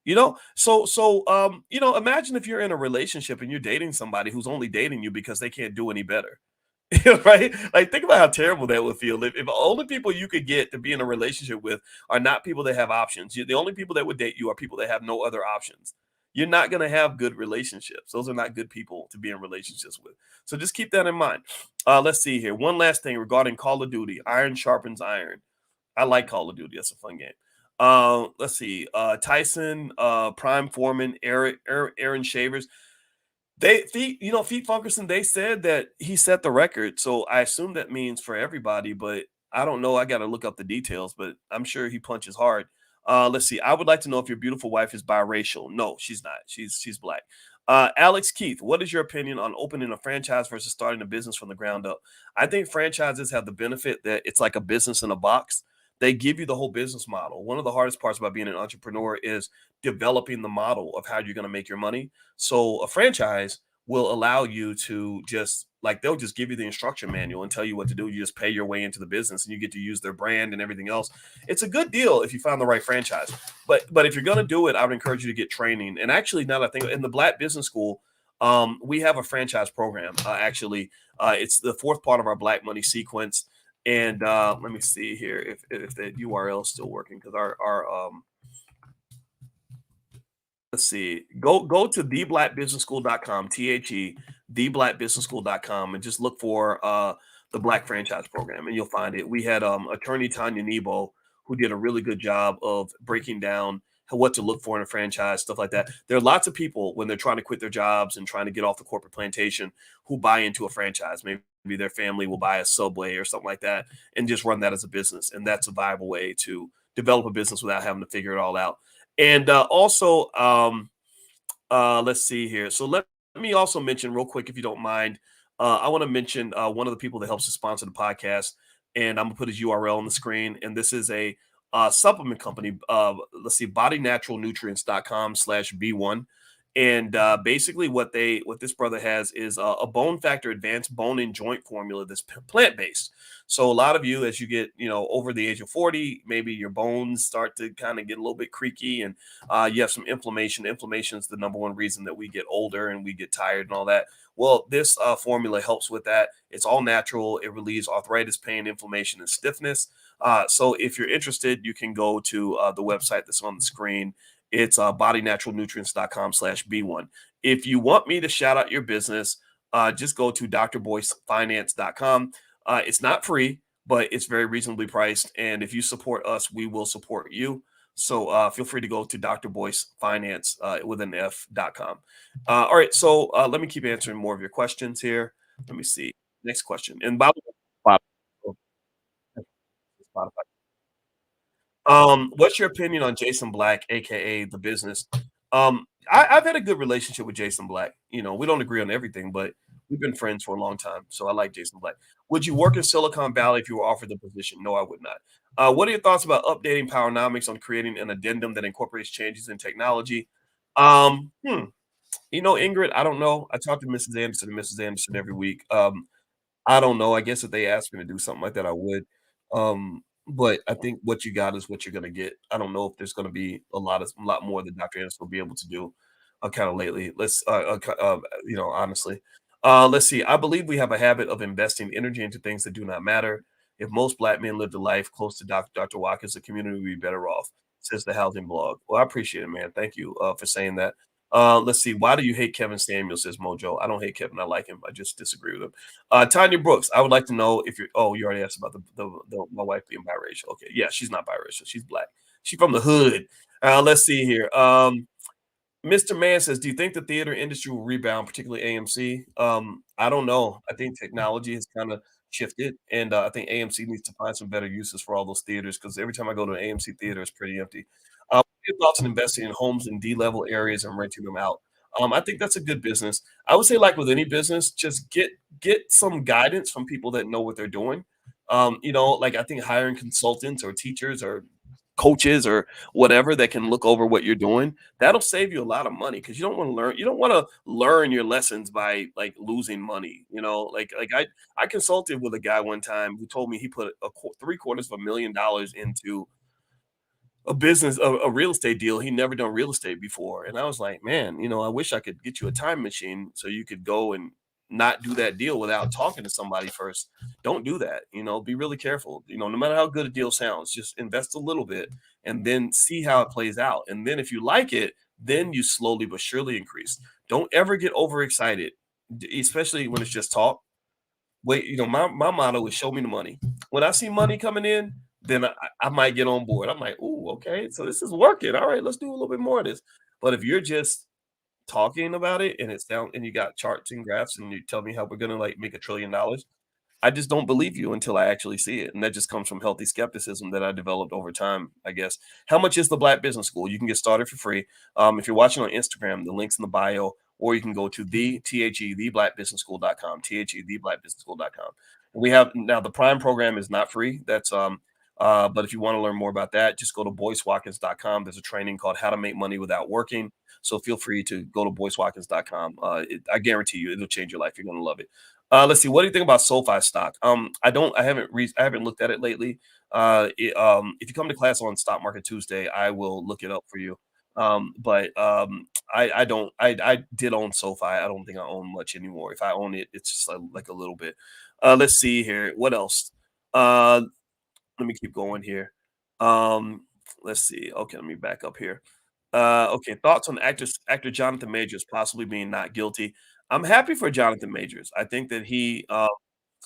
Imagine if you're in a relationship and you're dating somebody who's only dating you because they can't do any better. Right? Like, think about how terrible that would feel if all the people you could get to be in a relationship with are not people that have options. The only people that would date you are people that have no other options. You're not going to have good relationships. Those are not good people to be in relationships with. So just keep that in mind. Let's see here. One last thing regarding Call of Duty: iron sharpens iron. I like Call of Duty. That's a fun game. Let's see. Tyson, Prime Foreman, Aaron Shavers. Feet Funkerson, they said that he set the record. So I assume that means for everybody, but I don't know. I got to look up the details, but I'm sure he punches hard. Let's see. I would like to know if your beautiful wife is biracial. No, she's not. She's black. Alex Keith, what is your opinion on opening a franchise versus starting a business from the ground up? I think franchises have the benefit that it's like a business in a box. They give you the whole business model. One of the hardest parts about being an entrepreneur is developing the model of how you're going to make your money. So a franchise will allow you to just like they'll just give you the instruction manual and tell you what to do. You just pay your way into the business and you get to use their brand and everything else. It's a good deal if you find the right franchise. But if you're going to do it, I would encourage you to get training. And actually, now that I think in the Black Business School, we have a franchise program. It's the fourth part of our Black Money sequence. And let me see here if the URL is still working because our let's see. Go to theblackbusinessschool.com, theblackbusinessschool.com, and just look for the Black Franchise Program, and you'll find it. We had attorney Tanya Nebo, who did a really good job of breaking down what to look for in a franchise, stuff like that. There are lots of people when they're trying to quit their jobs and trying to get off the corporate plantation who buy into a franchise. Maybe their family will buy a Subway or something like that and just run that as a business. And that's a viable way to develop a business without having to figure it all out. And let's see here. So let me also mention real quick, if you don't mind, I want to mention one of the people that helps to sponsor the podcast, and I'm gonna put his URL on the screen. And this is a supplement company. Let's see, bodynaturalnutrients.com/B1. And basically, what this brother has is a bone factor advanced bone and joint formula that's plant based. So a lot of you, as you get over the age of 40, maybe your bones start to kind of get a little bit creaky, and you have some inflammation. Inflammation is the number one reason that we get older and we get tired and all that. Well, this formula helps with that. It's all natural. It relieves arthritis, pain, inflammation, and stiffness. So if you're interested, you can go to the website that's on the screen. It's bodynaturalnutrients.com/B1. If you want me to shout out your business, just go to drboycefinance.com. It's not free, but it's very reasonably priced. And if you support us, we will support you. So feel free to go to Dr. Boyce Finance with an F.com. All right. So let me keep answering more of your questions here. Let me see. Next question. And by the way, Spotify. What's your opinion on Jason Black, aka the business? I've had a good relationship with Jason Black. We don't agree on everything, but we've been friends for a long time. So I like Jason Black. Would you work in Silicon Valley if you were offered the position? No, I would not. What are your thoughts about updating Powernomics on creating an addendum that incorporates changes in technology? Um, hmm, Ingrid, I don't know. I talk to Mrs. Anderson and Mrs. Anderson every week. I don't know. I guess if they asked me to do something like that, I would. But I think what you got is what you're gonna get. I don't know if there's gonna be a lot more that Dr. Anderson will be able to do, kind of lately. Honestly. Let's see. I believe we have a habit of investing energy into things that do not matter. If most black men lived a life close to Dr. Watkins, the community would be better off, says the housing blog. Well, I appreciate it, man. Thank you for saying that. Let's see. Why do you hate Kevin Samuel? Says Mojo. I don't hate Kevin. I like him. I just disagree with him. Tanya Brooks, I would like to know if you're. Oh, you already asked about the my wife being biracial. Okay, yeah, she's not biracial. She's black. She's from the hood. Let's see here. Mr. Man says, "Do you think the theater industry will rebound, particularly AMC?" I don't know. I think technology has kind of shifted, and I think AMC needs to find some better uses for all those theaters because every time I go to an AMC theater, it's pretty empty. Your thoughts on investing in homes in D-level areas and renting them out? I think that's a good business. I would say, like with any business, just get some guidance from people that know what they're doing. Like I think hiring consultants or teachers or coaches or whatever that can look over what you're doing, that'll save you a lot of money because you don't want to learn your lessons by like losing money. I consulted with a guy one time who told me he put three-quarters of $1 million into a business, a real estate deal. He never done real estate before. And I was like, man, I wish I could get you a time machine so you could go and not do that deal without talking to somebody first. Don't do that. Be really careful. No matter how good a deal sounds, just invest a little bit and then see how it plays out. And then if you like it, then you slowly but surely increase. Don't ever get overexcited, especially when it's just talk. Wait, my motto is show me the money. When I see money coming in, then I might get on board. I'm like, ooh, okay, so this is working. All right, let's do a little bit more of this. But if you're just talking about it and it's down and you got charts and graphs and you tell me how we're gonna like make $1 trillion, I just don't believe you until I actually see it. And that just comes from healthy skepticism that I developed over time, I guess. How much is the Black Business School? You can get started for free. If you're watching on Instagram, the link's in the bio, or you can go to theblackbusinessschool.com, theblackbusinessschool.com. We have now the Prime program is not free. But if you want to learn more about that, just go to boycewatkins.com. There's a training called How to Make Money Without Working. So feel free to go to boycewatkins.com. I guarantee you it'll change your life. You're gonna love it. Let's see. What do you think about SoFi stock? I haven't looked at it lately. If you come to class on Stock Market Tuesday, I will look it up for you. But I don't. I did own SoFi. I don't think I own much anymore. If I own it, it's just like a little bit. Let's see here. What else? Uh, Let me keep going here. Um, let's see. Okay, let me back up here. Okay, thoughts on actor Jonathan Majors possibly being not guilty. I'm happy for Jonathan Majors. I think that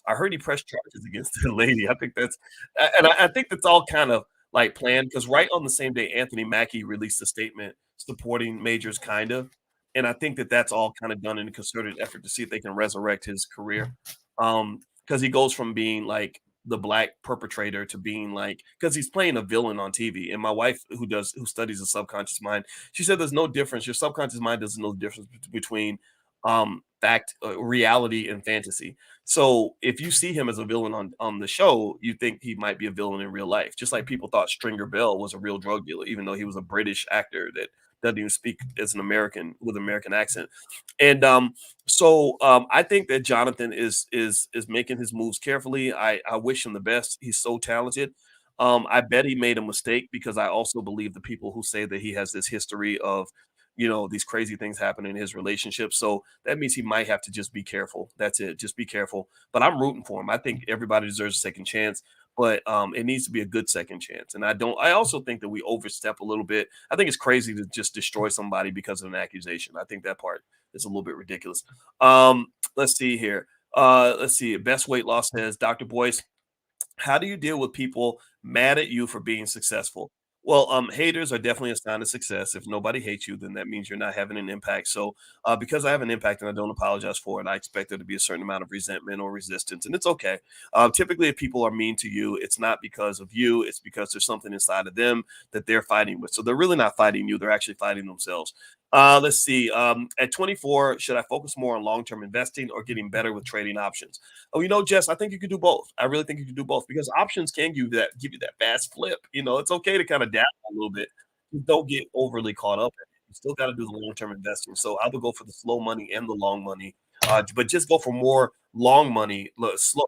I heard he pressed charges against the lady. I think I think that's all kind of like planned because right on the same day, Anthony Mackie released a statement supporting Majors, kind of, and I think that that's all kind of done in a concerted effort to see if they can resurrect his career. Because he goes from being like the black perpetrator to being like because he's playing a villain on TV. And my wife, who studies the subconscious mind, she said there's no difference. Your subconscious mind doesn't know the difference between reality and fantasy. So if you see him as a villain on the show, you think he might be a villain in real life. Just like people thought Stringer Bell was a real drug dealer, even though he was a British actor that doesn't even speak as an American with an American accent. And I think that Jonathan is making his moves carefully. I wish him the best. He's so talented. I bet he made a mistake because I also believe the people who say that he has this history of these crazy things happen in his relationship. So that means he might have to just be careful. That's it. Just be careful. But I'm rooting for him. I think everybody deserves a second chance, but it needs to be a good second chance. And I also think that we overstep a little bit. I think it's crazy to just destroy somebody because of an accusation. I think that part is a little bit ridiculous. Let's see here. Let's see. Best weight loss says Dr. Boyce, how do you deal with people mad at you for being successful? Well, haters are definitely a sign of success. If nobody hates you, then that means you're not having an impact. So, because I have an impact and I don't apologize for it, I expect there to be a certain amount of resentment or resistance, and it's okay. Typically, if people are mean to you, it's not because of you; it's because there's something inside of them that they're fighting with. So they're really not fighting you; they're actually fighting themselves. Let's see. At 24, should I focus more on long-term investing or getting better with trading options? Oh, Jess, I think you could do both. I really think you could do both because options can give you that fast flip. It's okay to kind of dabble a little bit. Just don't get overly caught up in it. You still got to do the long-term investing. So I would go for the slow money and the long money, but just go for more long money. Slow.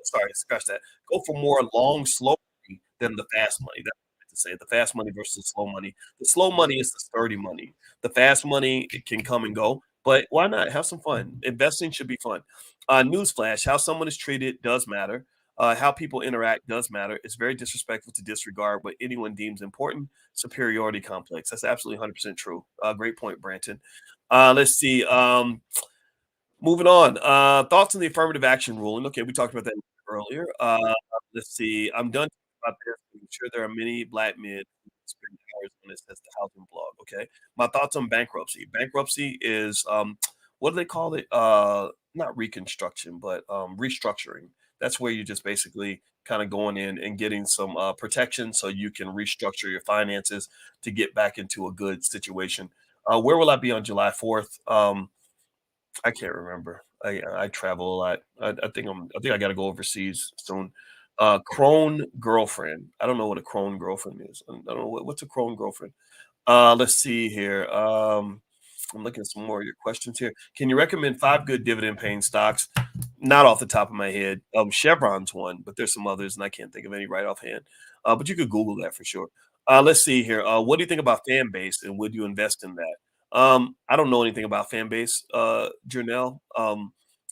Sorry, scratch that. Go for more long, slow money than the fast money. That's what I meant to say. The fast money versus the slow money. The slow money is the sturdy money. The fast money, it can come and go, but why not have some fun? Investing should be fun. Newsflash: how someone is treated does matter. How people interact does matter. It's very disrespectful to disregard what anyone deems important. Superiority complex. That's absolutely 100% true. Great point, Branton. Let's see. Moving on. Thoughts on the affirmative action ruling. Okay, we talked about that earlier. Let's see. I'm done talking about this. I'm sure there are many black men who spend hours on this as the housing blog. Okay. My thoughts on bankruptcy. Bankruptcy is what do they call it? Not reconstruction, but restructuring. That's where you're just basically kind of going in and getting some protection so you can restructure your finances to get back into a good situation. Where will I be on July 4th? I can't remember. I travel a lot. I think I got to go overseas soon. Crone girlfriend. I don't know what a crone girlfriend is. I don't know what's a crone girlfriend. Let's see here. I'm looking at some more of your questions here. Can you recommend 5 good dividend paying stocks? Not off the top of my head. Chevron's one, but there's some others, and I can't think of any right offhand. But you could Google that for sure. Let's see here. What do you think about fan base, and would you invest in that? I don't know anything about fan base, Janelle. I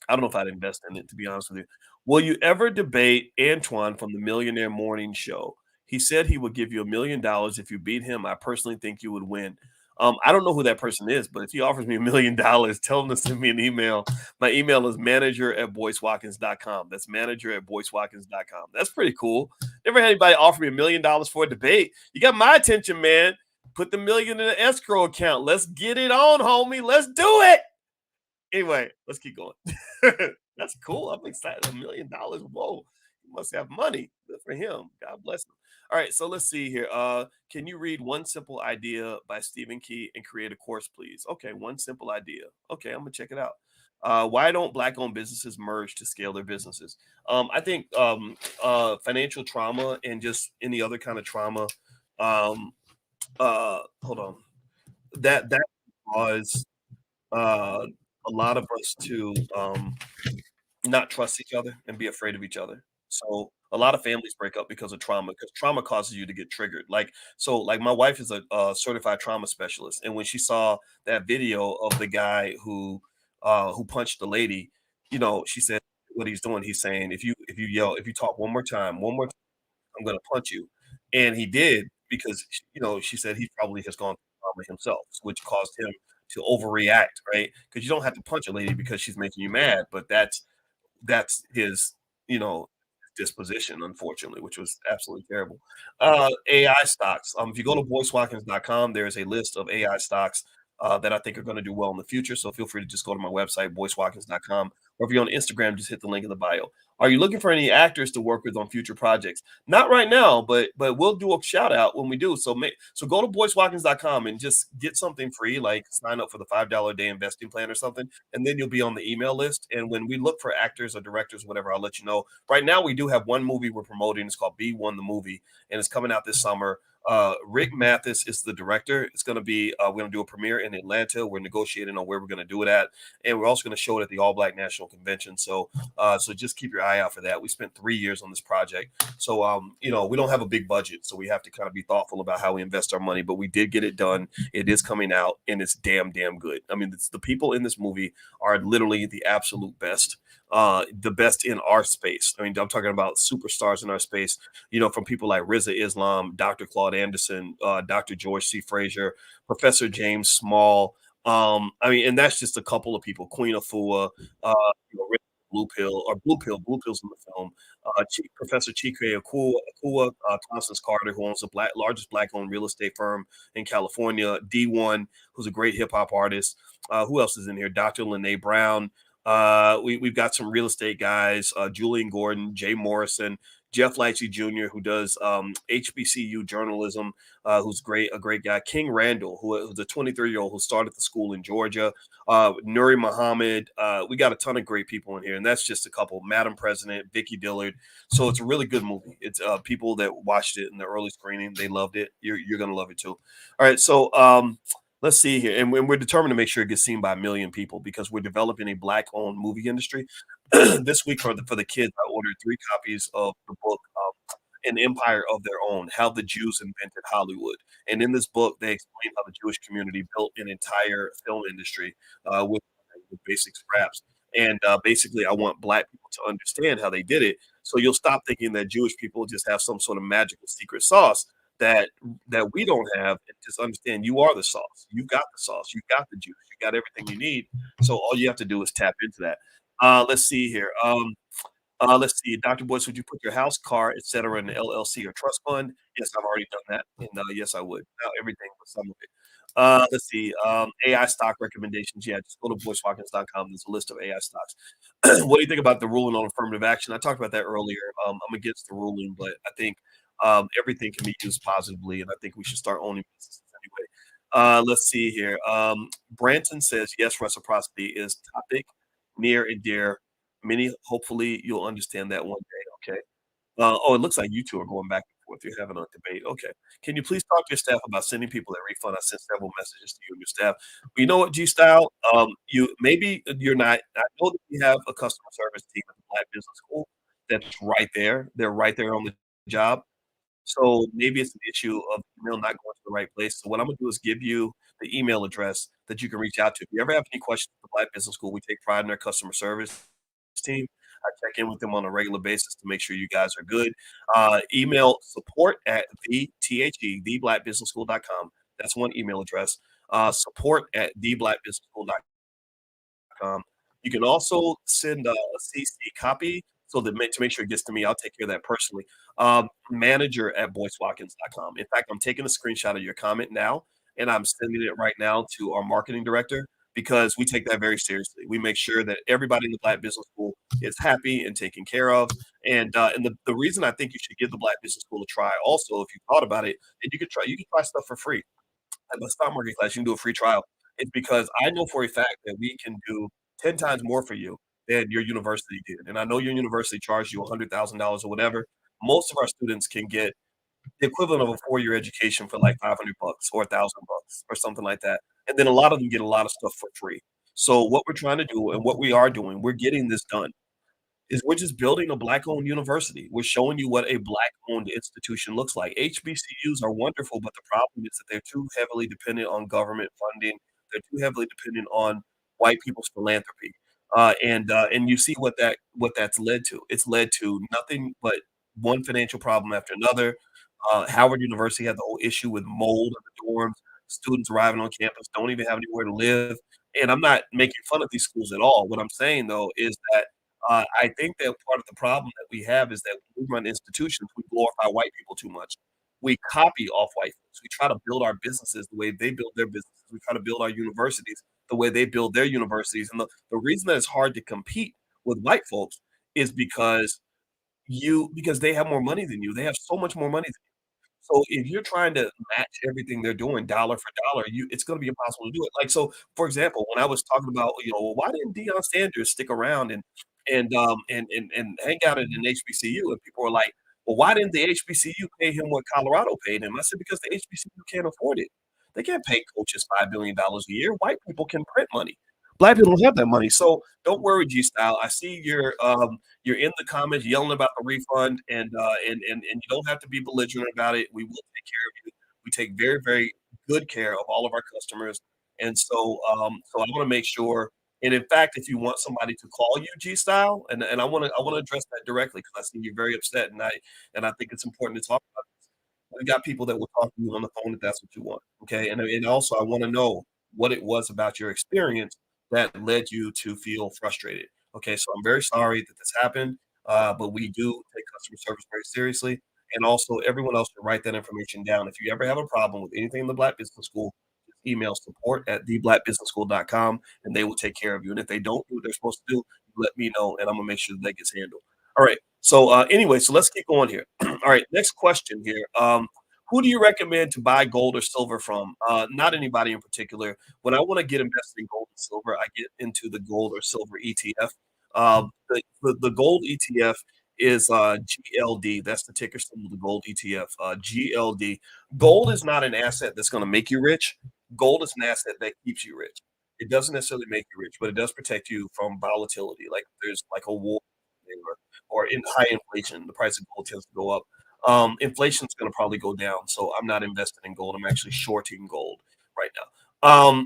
don't know if I'd invest in it, to be honest with you. Will you ever debate Antoine from the Millionaire Morning Show? He said he would give you $1 million if you beat him. I personally think you would win. I don't know who that person is, but if he offers me $1 million, tell him to send me an email. My email is manager@boycewatkins.com. That's manager@boycewatkins.com. That's pretty cool. Never had anybody offer me $1 million for a debate. You got my attention, man. Put the million in an escrow account. Let's get it on, homie. Let's do it. Anyway, let's keep going. That's cool. I'm excited. $1 million. Whoa. He must have money. Good for him. God bless him. All right. So let's see here. Can you read One Simple Idea by Stephen Key and create a course, please? Okay, One Simple Idea. Okay, I'm gonna check it out. Why don't black-owned businesses merge to scale their businesses? I think financial trauma and just any other kind of trauma. Hold on. That caused uh, a lot of us to not trust each other and be afraid of each other. So a lot of families break up because trauma causes you to get triggered. Like my wife is a certified trauma specialist, and when she saw that video of the guy who punched the lady, she said what he's doing. He's saying if you talk one more I'm gonna punch you. And he did because she said he probably has gone through trauma himself, which caused him to overreact, right? Because you don't have to punch a lady because she's making you mad, but that's his, you know, disposition, unfortunately, which was absolutely terrible. AI stocks. If you go to boycewatkins.com, there is a list of AI stocks that I think are going to do well in the future. So feel free to just go to my website, boycewatkins.com, or if you're on Instagram, just hit the link in the bio. Are you looking for any actors to work with on future projects? Not right now, but we'll do a shout out when we do. So go to boycewatkins.com and just get something free, like sign up for the $5 a day investing plan or something, and then you'll be on the email list. And when we look for actors or directors, whatever, I'll let you know. Right now, we do have one movie we're promoting. It's called B1 the Movie, and it's coming out this summer. Rick Mathis is the director. It's going to be we're going to do a premiere in Atlanta. We're negotiating on where we're going to do it at, and we're also going to show it at the All Black National Convention. So just keep your eye out for that. We spent 3 years on this project, so we don't have a big budget, so we have to kind of be thoughtful about how we invest our money. But we did get it done. It is coming out, and it's damn good. I mean, the people in this movie are literally the absolute best. The best in our space. I mean, I'm talking about superstars in our space, from people like Riza Islam, Dr. Claude Anderson, Dr. George C. Frazier, Professor James Small. And that's just a couple of people. Queen Afua, Rick Blue Pill, or Blue Pill's in the film. Professor Chike Akua, Constance Carter, who owns the largest black-owned real estate firm in California. D1, who's a great hip hop artist. Who else is in here? Dr. Lene Brown. We've got some real estate guys, Julian Gordon, Jay Morrison, Jeff Lightsey Jr., who does HBCU journalism, who's a great guy. King Randall, who's a 23-year-old who started the school in Georgia. Nuri Muhammad. We got a ton of great people in here, and that's just a couple. Madam President, Vicky Dillard. So it's a really good movie. It's people that watched it in the early screening, they loved it. You're gonna love it too. All right, so let's see here, and we're determined to make sure it gets seen by 1 million people because we're developing a black-owned movie industry. This week for the kids, I ordered 3 copies of the book, An Empire of Their Own: How the Jews Invented Hollywood. And in this book, they explain how the Jewish community built an entire film industry with basic scraps. And basically, I want Black people to understand how they did it. So you'll stop thinking that Jewish people just have some sort of magical secret sauce that we don't have, and just understand you are the sauce. You got the sauce. You got the juice. You got everything you need. So all you have to do is tap into that. Let's see here. Let's see, Dr. Boyce, would you put your house, car, et cetera, in an LLC or trust fund? Yes, I've already done that, and yes, I would. Not everything, but some of it. Let's see. AI stock recommendations. Yeah, just go to boycewatkins.com. There's a list of AI stocks. What do you think about the ruling on affirmative action? I talked about that earlier. I'm against the ruling, but I think everything can be used positively, and I think we should start owning businesses anyway. Let's see here. Branton says yes, reciprocity is topic near and dear. Many, hopefully, you'll understand that one day. Okay. Oh, it looks like you 2 are going back and forth. You're having a debate. Okay. Can you please talk to your staff about sending people that refund? I sent several messages to you and your staff. Well, you know what, G Style? You maybe you're not. I know that we have a customer service team at the Black Business School that's right there. They're right there on the job. So maybe it's an issue of email not going to the right place. So what I'm gonna do is give you the email address that you can reach out to. If you ever have any questions for Black Business School, we take pride in our customer service team. I check in with them on a regular basis to make sure you guys are good. Email support at theblackbusinessschool.com. That's one email address. Support at theblackbusinessschool.com. You can also send a CC copy so that to make sure it gets to me. I'll take care of that personally. Manager at boycewatkins.com. In fact, I'm taking a screenshot of your comment now and I'm sending it right now to our marketing director because we take that very seriously. We make sure that everybody in the Black Business School is happy and taken care of. And the reason I think you should give the Black Business School a try also, if you thought about it, and you can try stuff for free at the stock market class, you can do a free trial. It's because I know for a fact that we can do 10 times more for you than your university did. And I know your university charged you $100,000 or whatever. Most of our students can get the equivalent of a 4-year education for like 500 bucks or 1,000 bucks or something like that. And then a lot of them get a lot of stuff for free. So what we're trying to do and what we are doing, we're getting this done is we're just building a black-owned university. We're showing you what a black-owned institution looks like. HBCUs are wonderful, but the problem is that they're too heavily dependent on government funding. They're too heavily dependent on white people's philanthropy, and you see what that's led to. It's led to nothing but one financial problem after another. Howard University had the whole issue with mold in the dorms. Students arriving on campus don't even have anywhere to live. And I'm not making fun of these schools at all. What I'm saying though is that I think that part of the problem that we have is that when we run institutions, we glorify white people too much. We copy off white folks. We try to build our businesses the way they build their businesses. We try to build our universities the way they build their universities. And the reason that it's hard to compete with white folks is because they have more money than you. They have so much more money. So if you're trying to match everything they're doing dollar for dollar, it's gonna be impossible to do it. Like, so, for example, when I was talking about, well, why didn't Deion Sanders stick around and hang out at an HBCU? And people were like, "Well, why didn't the HBCU pay him what Colorado paid him?" I said, "Because the HBCU can't afford it. They can't pay coaches $5 billion a year. White people can print money. Black people don't have that money." So don't worry, G Style. I see you're in the comments yelling about the refund, and you don't have to be belligerent about it. We will take care of you. We take very, very good care of all of our customers, and so I want to make sure. And in fact, if you want somebody to call you G Style, and I want to address that directly because I see you're very upset, and I think it's important to talk about. We got people that will talk to you on the phone if that's what you want. Okay. And also I want to know what it was about your experience that led you to feel frustrated. Okay. So I'm very sorry that this happened. But we do take customer service very seriously. And also everyone else should write that information down. If you ever have a problem with anything in the Black Business School, just email support at theblackbusinessschool.com and they will take care of you. And if they don't do what they're supposed to do, let me know and I'm gonna make sure that gets handled. All right. So anyway, so let's keep going here. All right, next question here. Who do you recommend to buy gold or silver from? Not anybody in particular. When I want to get invested in gold and silver, I get into the gold or silver ETF. The gold ETF is GLD. That's the ticker symbol of the gold ETF. GLD. Gold is not an asset that's going to make you rich. Gold is an asset that keeps you rich. It doesn't necessarily make you rich, but it does protect you from volatility. Like there's like a war or in high inflation, the price of gold tends to go up. Inflation is going to probably go down, so I'm not invested in gold. I'm actually shorting gold right now.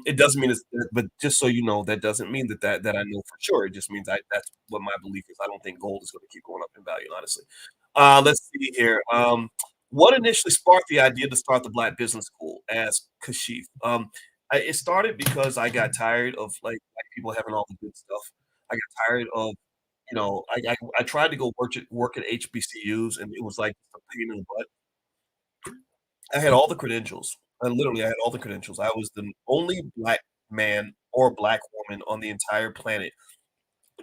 It doesn't mean but just so you know, that doesn't mean that I know for sure. It just means that's what my belief is. I don't think gold is going to keep going up in value, honestly. Let's see here. What initially sparked the idea to start the Black Business School? Asked Kashif. It started because I got tired of like black people having all the good stuff. I got tired of I tried to go work at HBCUs, and it was like a pain in the butt. I had all the credentials. I had all the credentials. I was the only black man or black woman on the entire planet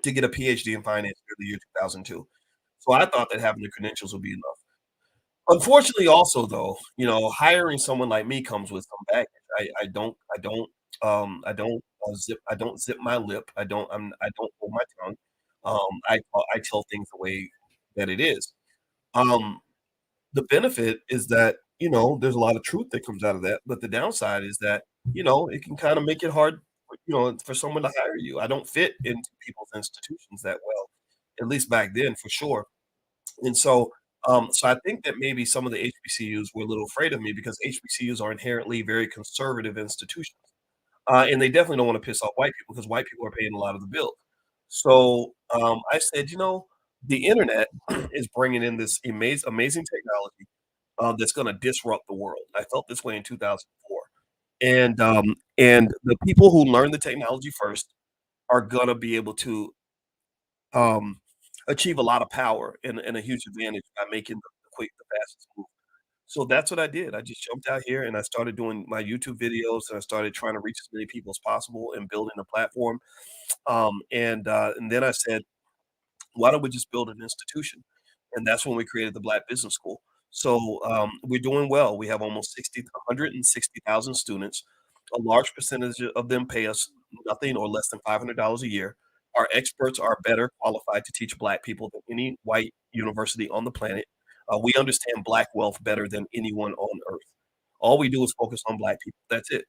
to get a PhD in finance in the year 2002. So I thought that having the credentials would be enough. Unfortunately, also though, hiring someone like me comes with some baggage. I don't zip my lip. I don't hold my tongue. I tell things the way that it is. Um, the benefit is that, there's a lot of truth that comes out of that, but the downside is that, it can kinda make it hard, for someone to hire you. I don't fit into people's institutions that well, at least back then for sure. And so I think that maybe some of the HBCUs were a little afraid of me because HBCUs are inherently very conservative institutions. And they definitely don't wanna piss off white people because white people are paying a lot of the bill. So I said, the internet is bringing in this amazing technology that's gonna disrupt the world. I felt this way in 2004. And the people who learn the technology first are gonna be able to, um, achieve a lot of power and a huge advantage by making the fastest move. So that's what I did. I just jumped out here and I started doing my YouTube videos, and I started trying to reach as many people as possible and building a platform. And then I said, why don't we just build an institution? And that's when we created the Black Business School. So we're doing well. We have almost 160,000 students. A large percentage of them pay us nothing or less than $500 a year. Our experts are better qualified to teach Black people than any white university on the planet. We understand Black wealth better than anyone on earth. All we do is focus on Black people. That's it.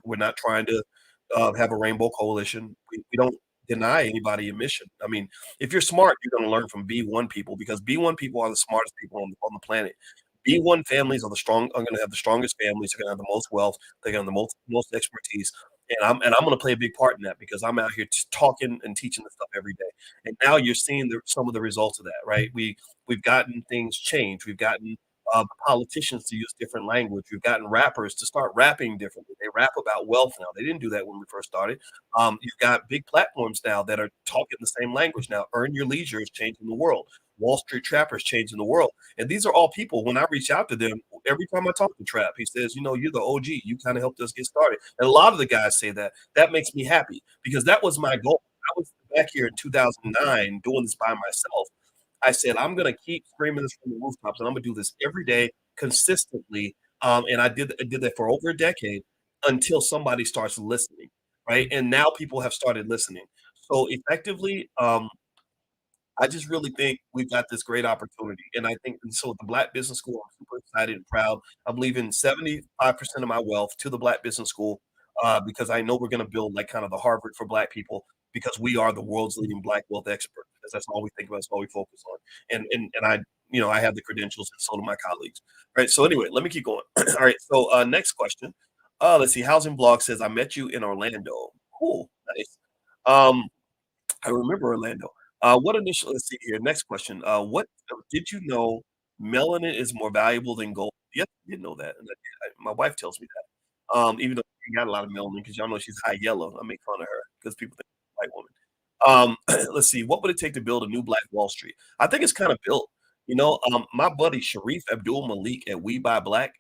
We're not trying to have a rainbow coalition. We don't deny anybody a mission. I mean, if you're smart, you're going to learn from B1 people because B1 people are the smartest people on the planet. B1 families are going to have the strongest families. They're going to have the most wealth. They're going to have the most expertise. And I'm going to play a big part in that because I'm out here just talking and teaching this stuff every day. And now you're seeing some of the results of that, right? We've gotten things changed. We've gotten politicians to use different language. We've gotten rappers to start rapping differently. They rap about wealth now. They didn't do that when we first started. You've got big platforms now that are talking the same language now. Earn Your Leisure is changing the world. Wall Street Trapper is changing the world. And these are all people, when I reach out to them, every time I talk to Trap, he says, you're the OG. You kind of helped us get started. And a lot of the guys say that. That makes me happy because that was my goal. I was back here in 2009 doing this by myself. I said, I'm going to keep screaming this from the rooftops, and I'm going to do this every day consistently. And I did that for over a decade until somebody starts listening, right? And now people have started listening. So effectively, I just really think we've got this great opportunity, and I think and so the Black Business School, I'm super excited and proud. I'm leaving 75% of my wealth to the Black Business School, because I know we're gonna build, like, kind of the Harvard for Black people because we are the world's leading Black wealth expert, because that's all we think about, that's all we focus on, and I have the credentials and so do my colleagues. Right, so anyway, let me keep going. Alright, so next question. Let's see, Housing Blog says, "I met you in Orlando." Cool, nice. Um I remember Orlando. What initial let's see here, next question. What did you know melanin is more valuable than gold? Yes, I did know that, and my wife tells me that. Even though she got a lot of melanin because y'all know she's high yellow. I make fun of her because people think she's a white woman. Let's see, what would it take to build a new Black Wall Street? I think it's kind of built. My buddy Sharif Abdul Malik at We Buy Black,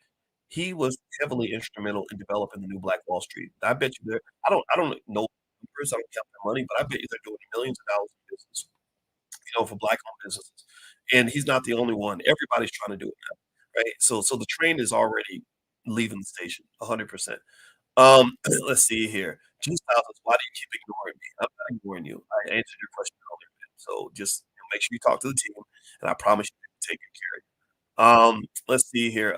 he was heavily instrumental in developing the new Black Wall Street. I bet you there. I don't know numbers, I don't count their money, but I bet you they're doing millions of dollars in business, for Black-owned businesses. And he's not the only one. Everybody's trying to do it now, right? So the train is already leaving the station 100%. Let's see here. Juice Thousands, why do you keep ignoring me? I'm not ignoring you. I answered your question earlier, man. So just make sure you talk to the team, and I promise you to take good care of you. Let's see here.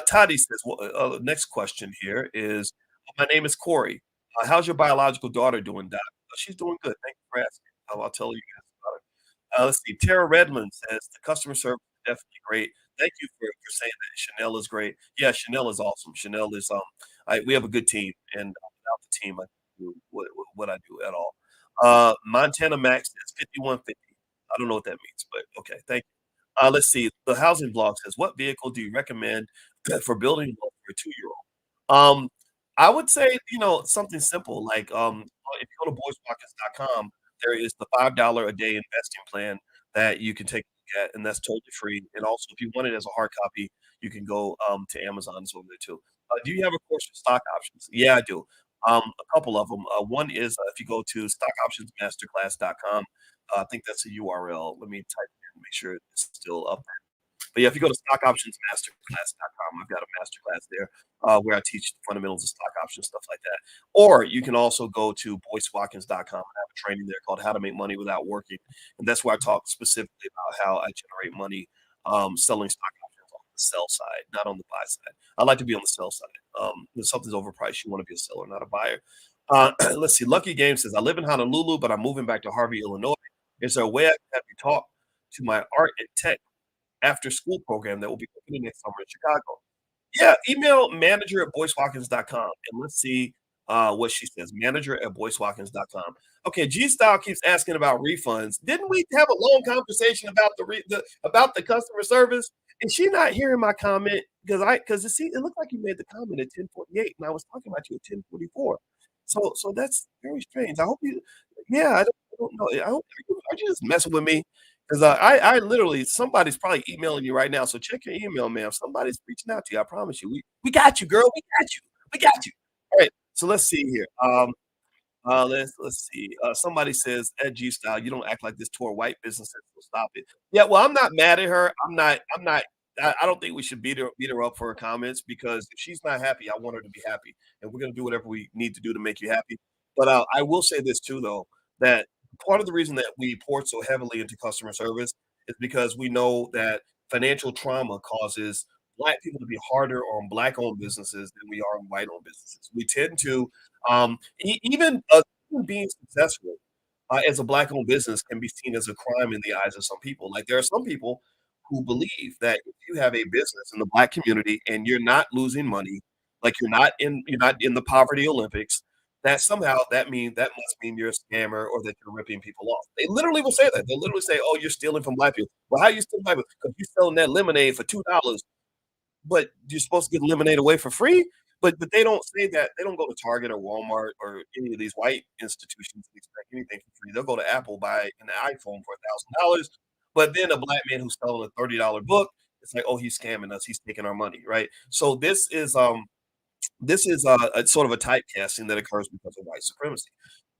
Toddy says, well, next question here is, my name is Corey. How's your biological daughter doing, Doc? She's doing good. Thank you for asking. I'll tell you guys about her. Let's see. Tara Redmond says the customer service is definitely great. Thank you for saying that. Chanel is great. Yeah, Chanel is awesome. Chanel is we have a good team, and without the team, I couldn't do what I do at all. Montana Max says 5150. I don't know what that means, but okay. Thank you. Let's see. The housing blog says, "What vehicle do you recommend for building wealth for a 2-year-old?" I would say, something simple like, if you go to boycewatkins.com, there is the $5 a day investing plan that you can take look at, and that's totally free. And also, if you want it as a hard copy, you can go to Amazon. It's over there too. Do you have a course for stock options? Yeah, I do. A couple of them. One is if you go to stockoptionsmasterclass.com, I think that's a URL. Let me type it in, make sure it's still up. But yeah, if you go to stockoptionsmasterclass.com, I've got a masterclass there where I teach the fundamentals of stock options, stuff like that. Or you can also go to boycewatkins.com and have a training there called How to Make Money Without Working. And that's where I talk specifically about how I generate money selling stock options on the sell side, not on the buy side. I like to be on the sell side. When something's overpriced, you want to be a seller, not a buyer. Let's see. Lucky Game says, I live in Honolulu, but I'm moving back to Harvey, Illinois. Is there a way I can have you talk to my art and tech after school program that will be opening next summer in Chicago? Yeah, email manager at boycewatkins.com and let's see what she says. Manager at boycewatkins.com. Okay, G Style keeps asking about refunds. Didn't we have a long conversation about the customer service? Is she not hearing my comment? Because it looked like you made the comment at 10:48 and I was talking about you at 10:44. So that's very strange. I hope you yeah, I don't know. Are you just messing with me? Because I literally somebody's probably emailing you right now. So check your email, ma'am. Somebody's reaching out to you. I promise you. We got you, girl. We got you. We got you. All right. So let's see here. Let's see. Somebody says, Ed G style, you don't act like this toward white businesses, so stop it. Yeah, well, I'm not mad at her. I don't think we should beat her up for her comments because if she's not happy, I want her to be happy. And we're gonna do whatever we need to do to make you happy. But I will say this too though, that part of the reason that we pour so heavily into customer service is because we know that financial trauma causes black people to be harder on black owned businesses than we are on white owned businesses. We tend to even being successful as a black-owned business can be seen as a crime in the eyes of some people. Like there are some people who believe that if you have a business in the black community and you're not losing money, like you're not in the poverty Olympics, that somehow that must mean you're a scammer or that you're ripping people off. They literally will say that. They'll literally say, "Oh, you're stealing from black people." Well, how you stealing black people? Because you're selling that lemonade for $2 but you're supposed to get lemonade away for free. But they don't say that. They don't go to Target or Walmart or any of these white institutions and expect anything for free. They'll go to Apple, buy an iPhone for $1,000. But then a black man who's selling a $30 book, it's like, oh, he's scamming us. He's taking our money, right? So this is a sort of a typecasting that occurs because of white supremacy.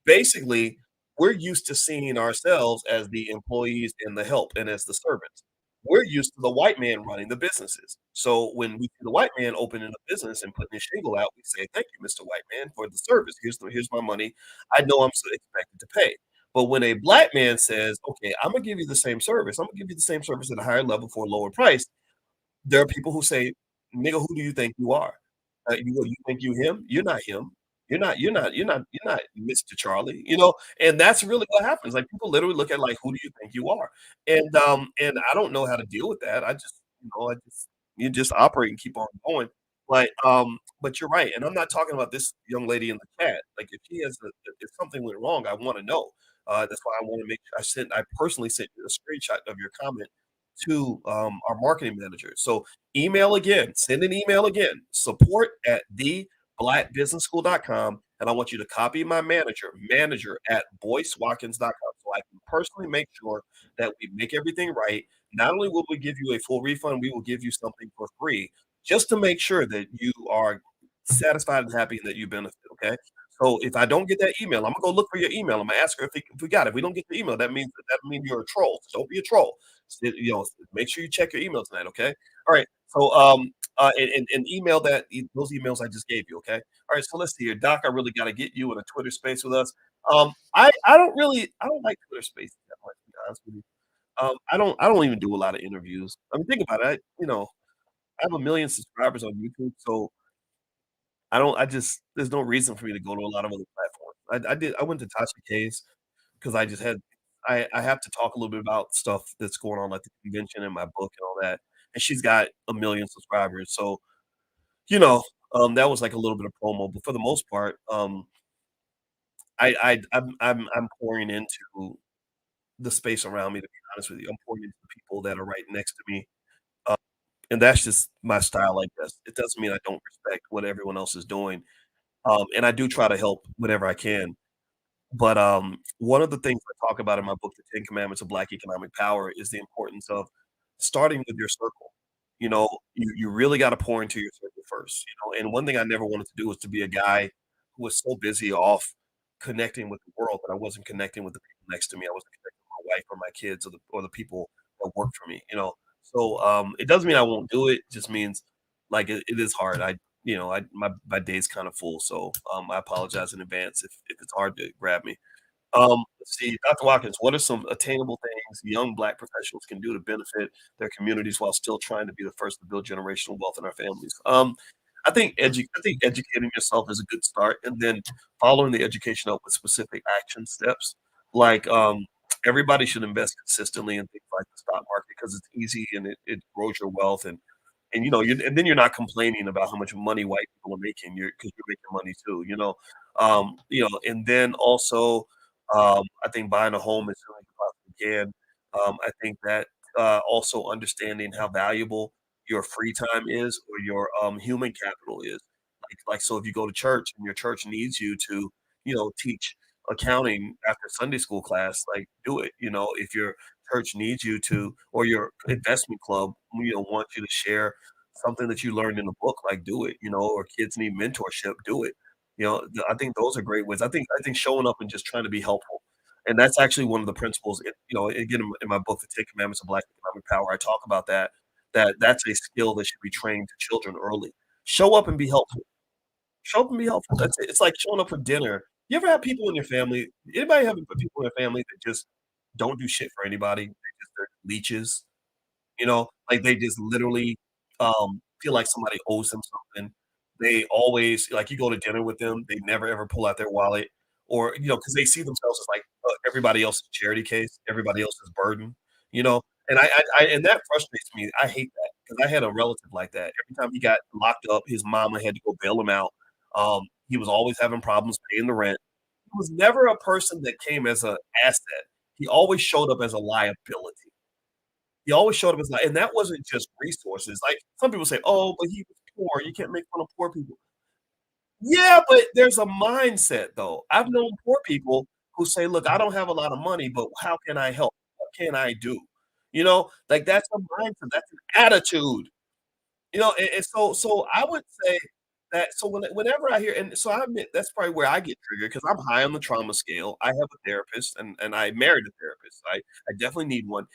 Basically, we're used to seeing ourselves as the employees and the help and as the servants. We're used to the white man running the businesses. So when we see the white man opening a business and putting his shingle out, we say, "Thank you, Mr. White Man, for the service. Here's my money. I know I'm so expected to pay." But when a black man says, "Okay, I'm gonna give you the same service. I'm gonna give you the same service at a higher level for a lower price," there are people who say, "Nigga, who do you think you are? You think you him? You're not him. You're not Mr. Charlie," and that's really what happens. Like people literally look at like, "Who do you think you are?" And I don't know how to deal with that. I just you just operate and keep on going. But you're right, and I'm not talking about this young lady in the chat. Like if something went wrong, I want to know. That's why I want to make I personally sent you a screenshot of your comment to our marketing manager. So send an email again, support at theblackbusinessschool.com. And I want you to copy my manager at boycewatkins.com. So I can personally make sure that we make everything right. Not only will we give you a full refund, we will give you something for free just to make sure that you are satisfied and happy and that you benefit. Okay. So if I don't get that email, I'm gonna go look for your email. I'm gonna ask her if we got it. If we don't get the email, that means you're a troll. So don't be a troll. Make sure you check your email tonight, okay? All right. So and email those emails I just gave you, okay? All right. So let's see here, Doc. I really got to get you in a Twitter space with us. I don't like Twitter spaces that much. To be honest with you, I don't even do a lot of interviews. I mean, think about it. I have a million subscribers on YouTube, so I don't. I just there's no reason for me to go to a lot of other platforms. I went to Tasha K's because I have to talk a little bit about stuff that's going on, like the convention and my book and all that, and she's got a million subscribers, so, you know, that was like a little bit of promo, but for the most part, I'm pouring into the space around me, to be honest with you. I'm pouring into the people that are right next to me, uh, and that's just my style, I guess. It doesn't mean I don't respect what everyone else is doing, and I do try to help whenever I can. But, one of the things I talk about in my book, The 10 Commandments of Black Economic Power, is the importance of starting with your circle. You really gotta pour into your circle first, and one thing I never wanted to do was to be a guy who was so busy off connecting with the world that I wasn't connecting with the people next to me. I wasn't connecting with my wife or my kids or the people that work for me. So, it doesn't mean I won't do it, just means, like, it is hard. My day's kinda full, so, I apologize in advance if it's hard to grab me. Let's see, Dr. Watkins, what are some attainable things young Black professionals can do to benefit their communities while still trying to be the first to build generational wealth in our families? I think educating yourself is a good start, and then following the education up with specific action steps. Like, everybody should invest consistently in things like the stock market because it's easy and it grows your wealth, and then you're not complaining about how much money white people are making, because you're making money too, and then also, I think buying a home as soon as you possibly can. I think that, also understanding how valuable your free time is or your, human capital is. So if you go to church and your church needs you to, teach accounting after Sunday school class, like, do it. If your church needs you to, or your investment club, want you to share something that you learned in a book, like, do it, or kids need mentorship, do it. I think those are great ways. I think showing up and just trying to be helpful. And that's actually one of the principles, again, in my book, The 10 Commandments of Black Economic Power, I talk about that's a skill that should be trained to children early. Show up and be helpful. Show up and be helpful. That's it. It's like showing up for dinner. You ever have people in your family? Anybody have people in their family that just don't do shit for anybody? They're leeches. Like, they just literally, feel like somebody owes them something. They always like, you go to dinner with them, they never ever pull out their wallet or, because they see themselves as, like, everybody else's charity case, everybody else's burden, you know? And that frustrates me. I hate that because I had a relative like that. Every time he got locked up, his mama had to go bail him out. He was always having problems paying the rent. He was never a person that came as an asset. He always showed up as a liability. He always showed up as and that wasn't just resources, like, some people say, "Oh, but he was poor, you can't make fun of poor people." Yeah, but there's a mindset, though. I've known poor people who say, "Look, I don't have a lot of money, but how can I help? What can I do?" Like, that's a mindset, that's an attitude. And so I would say that so whenever I hear and so I admit that's probably where I get triggered because 'cause I'm high on the trauma scale. I have a therapist and I married a therapist. I definitely need one.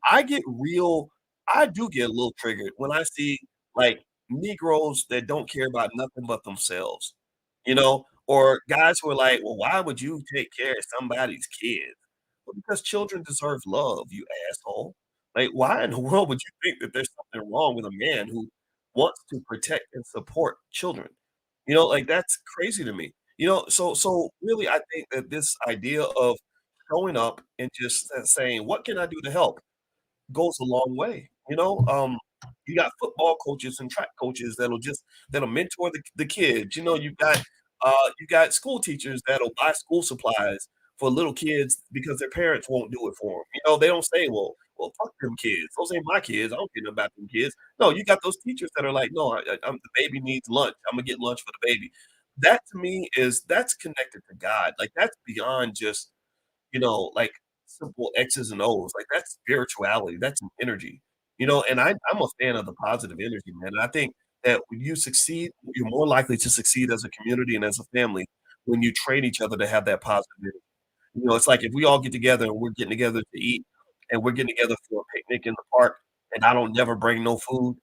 I get real I do get a little triggered when I see, like, Negroes that don't care about nothing but themselves, or guys who are like, "Well, why would you take care of somebody's kids?" Well, because children deserve love, you asshole. Like, why in the world would you think that there's something wrong with a man who wants to protect and support children? Like, that's crazy to me. So really, I think that this idea of showing up and just saying, "What can I do to help?" goes a long way. You got football coaches and track coaches that'll mentor the kids. You got school teachers that'll buy school supplies for little kids because their parents won't do it for them. They don't say, "Well, fuck them kids. Those ain't my kids. I don't care nothing about them kids." No, you got those teachers that are like, "No, the baby needs lunch. I'm gonna get lunch for the baby." That to me that's connected to God. Like, that's beyond just like simple X's and O's. Like, that's spirituality, that's an energy, and I'm a fan of the positive energy, man. And I think that when you succeed, you're more likely to succeed as a community and as a family when you train each other to have that positive energy. It's like if we all get together and we're getting together to eat and we're getting together for a picnic in the park and I don't never bring no food,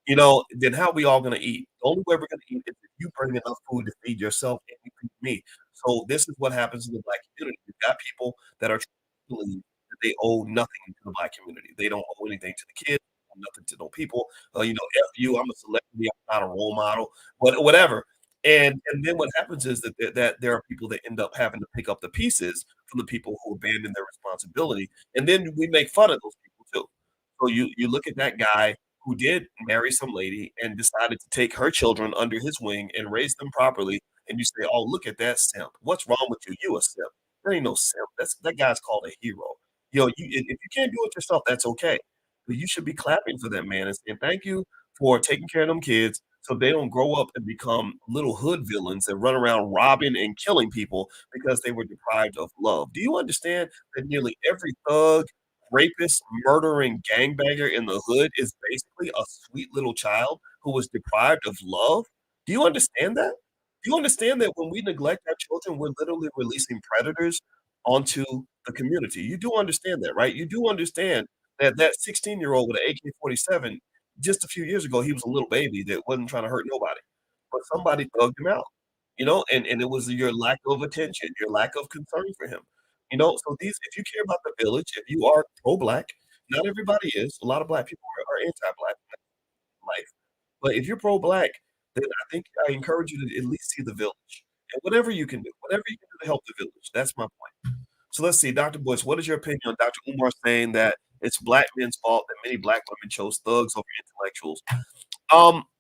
then how we all gonna eat? The only way we're gonna eat is if you bring enough food to feed yourself and you feed me. So this is what happens in the Black community. You've got people that are believe that they owe nothing to the Black community. They don't owe anything to the kids, nothing to no people. F you, I'm a celebrity, I'm not a role model, whatever. And then what happens is that there are people that end up having to pick up the pieces from the people who abandon their responsibility, and then we make fun of those people too. So you look at that guy who did marry some lady and decided to take her children under his wing and raise them properly, and you say, "Oh, look at that simp. What's wrong with you? You a simp." There ain't no simp. That guy's called a hero. If you can't do it yourself, that's okay. But you should be clapping for that man and saying, "Thank you for taking care of them kids so they don't grow up and become little hood villains that run around robbing and killing people because they were deprived of love. Do you understand that nearly every thug, rapist, murdering gangbanger in the hood is basically a sweet little child who was deprived of love? Do you understand that? Do you understand that when we neglect our children, we're literally releasing predators onto the community? You do understand that, right? You do understand that that 16-year-old with an AK-47, just a few years ago, he was a little baby that wasn't trying to hurt nobody, but somebody thugged him out, and it was your lack of attention, your lack of concern for him, so these if you care about the village, if you are pro-Black, not everybody is, a lot of Black people are anti-Black life, but if you're pro-Black, then I think I encourage you to at least see the village, and whatever you can do to help the village, that's my point. So let's see, Dr. Boyce, what is your opinion on Dr. Umar saying that it's Black men's fault that many Black women chose thugs over intellectuals?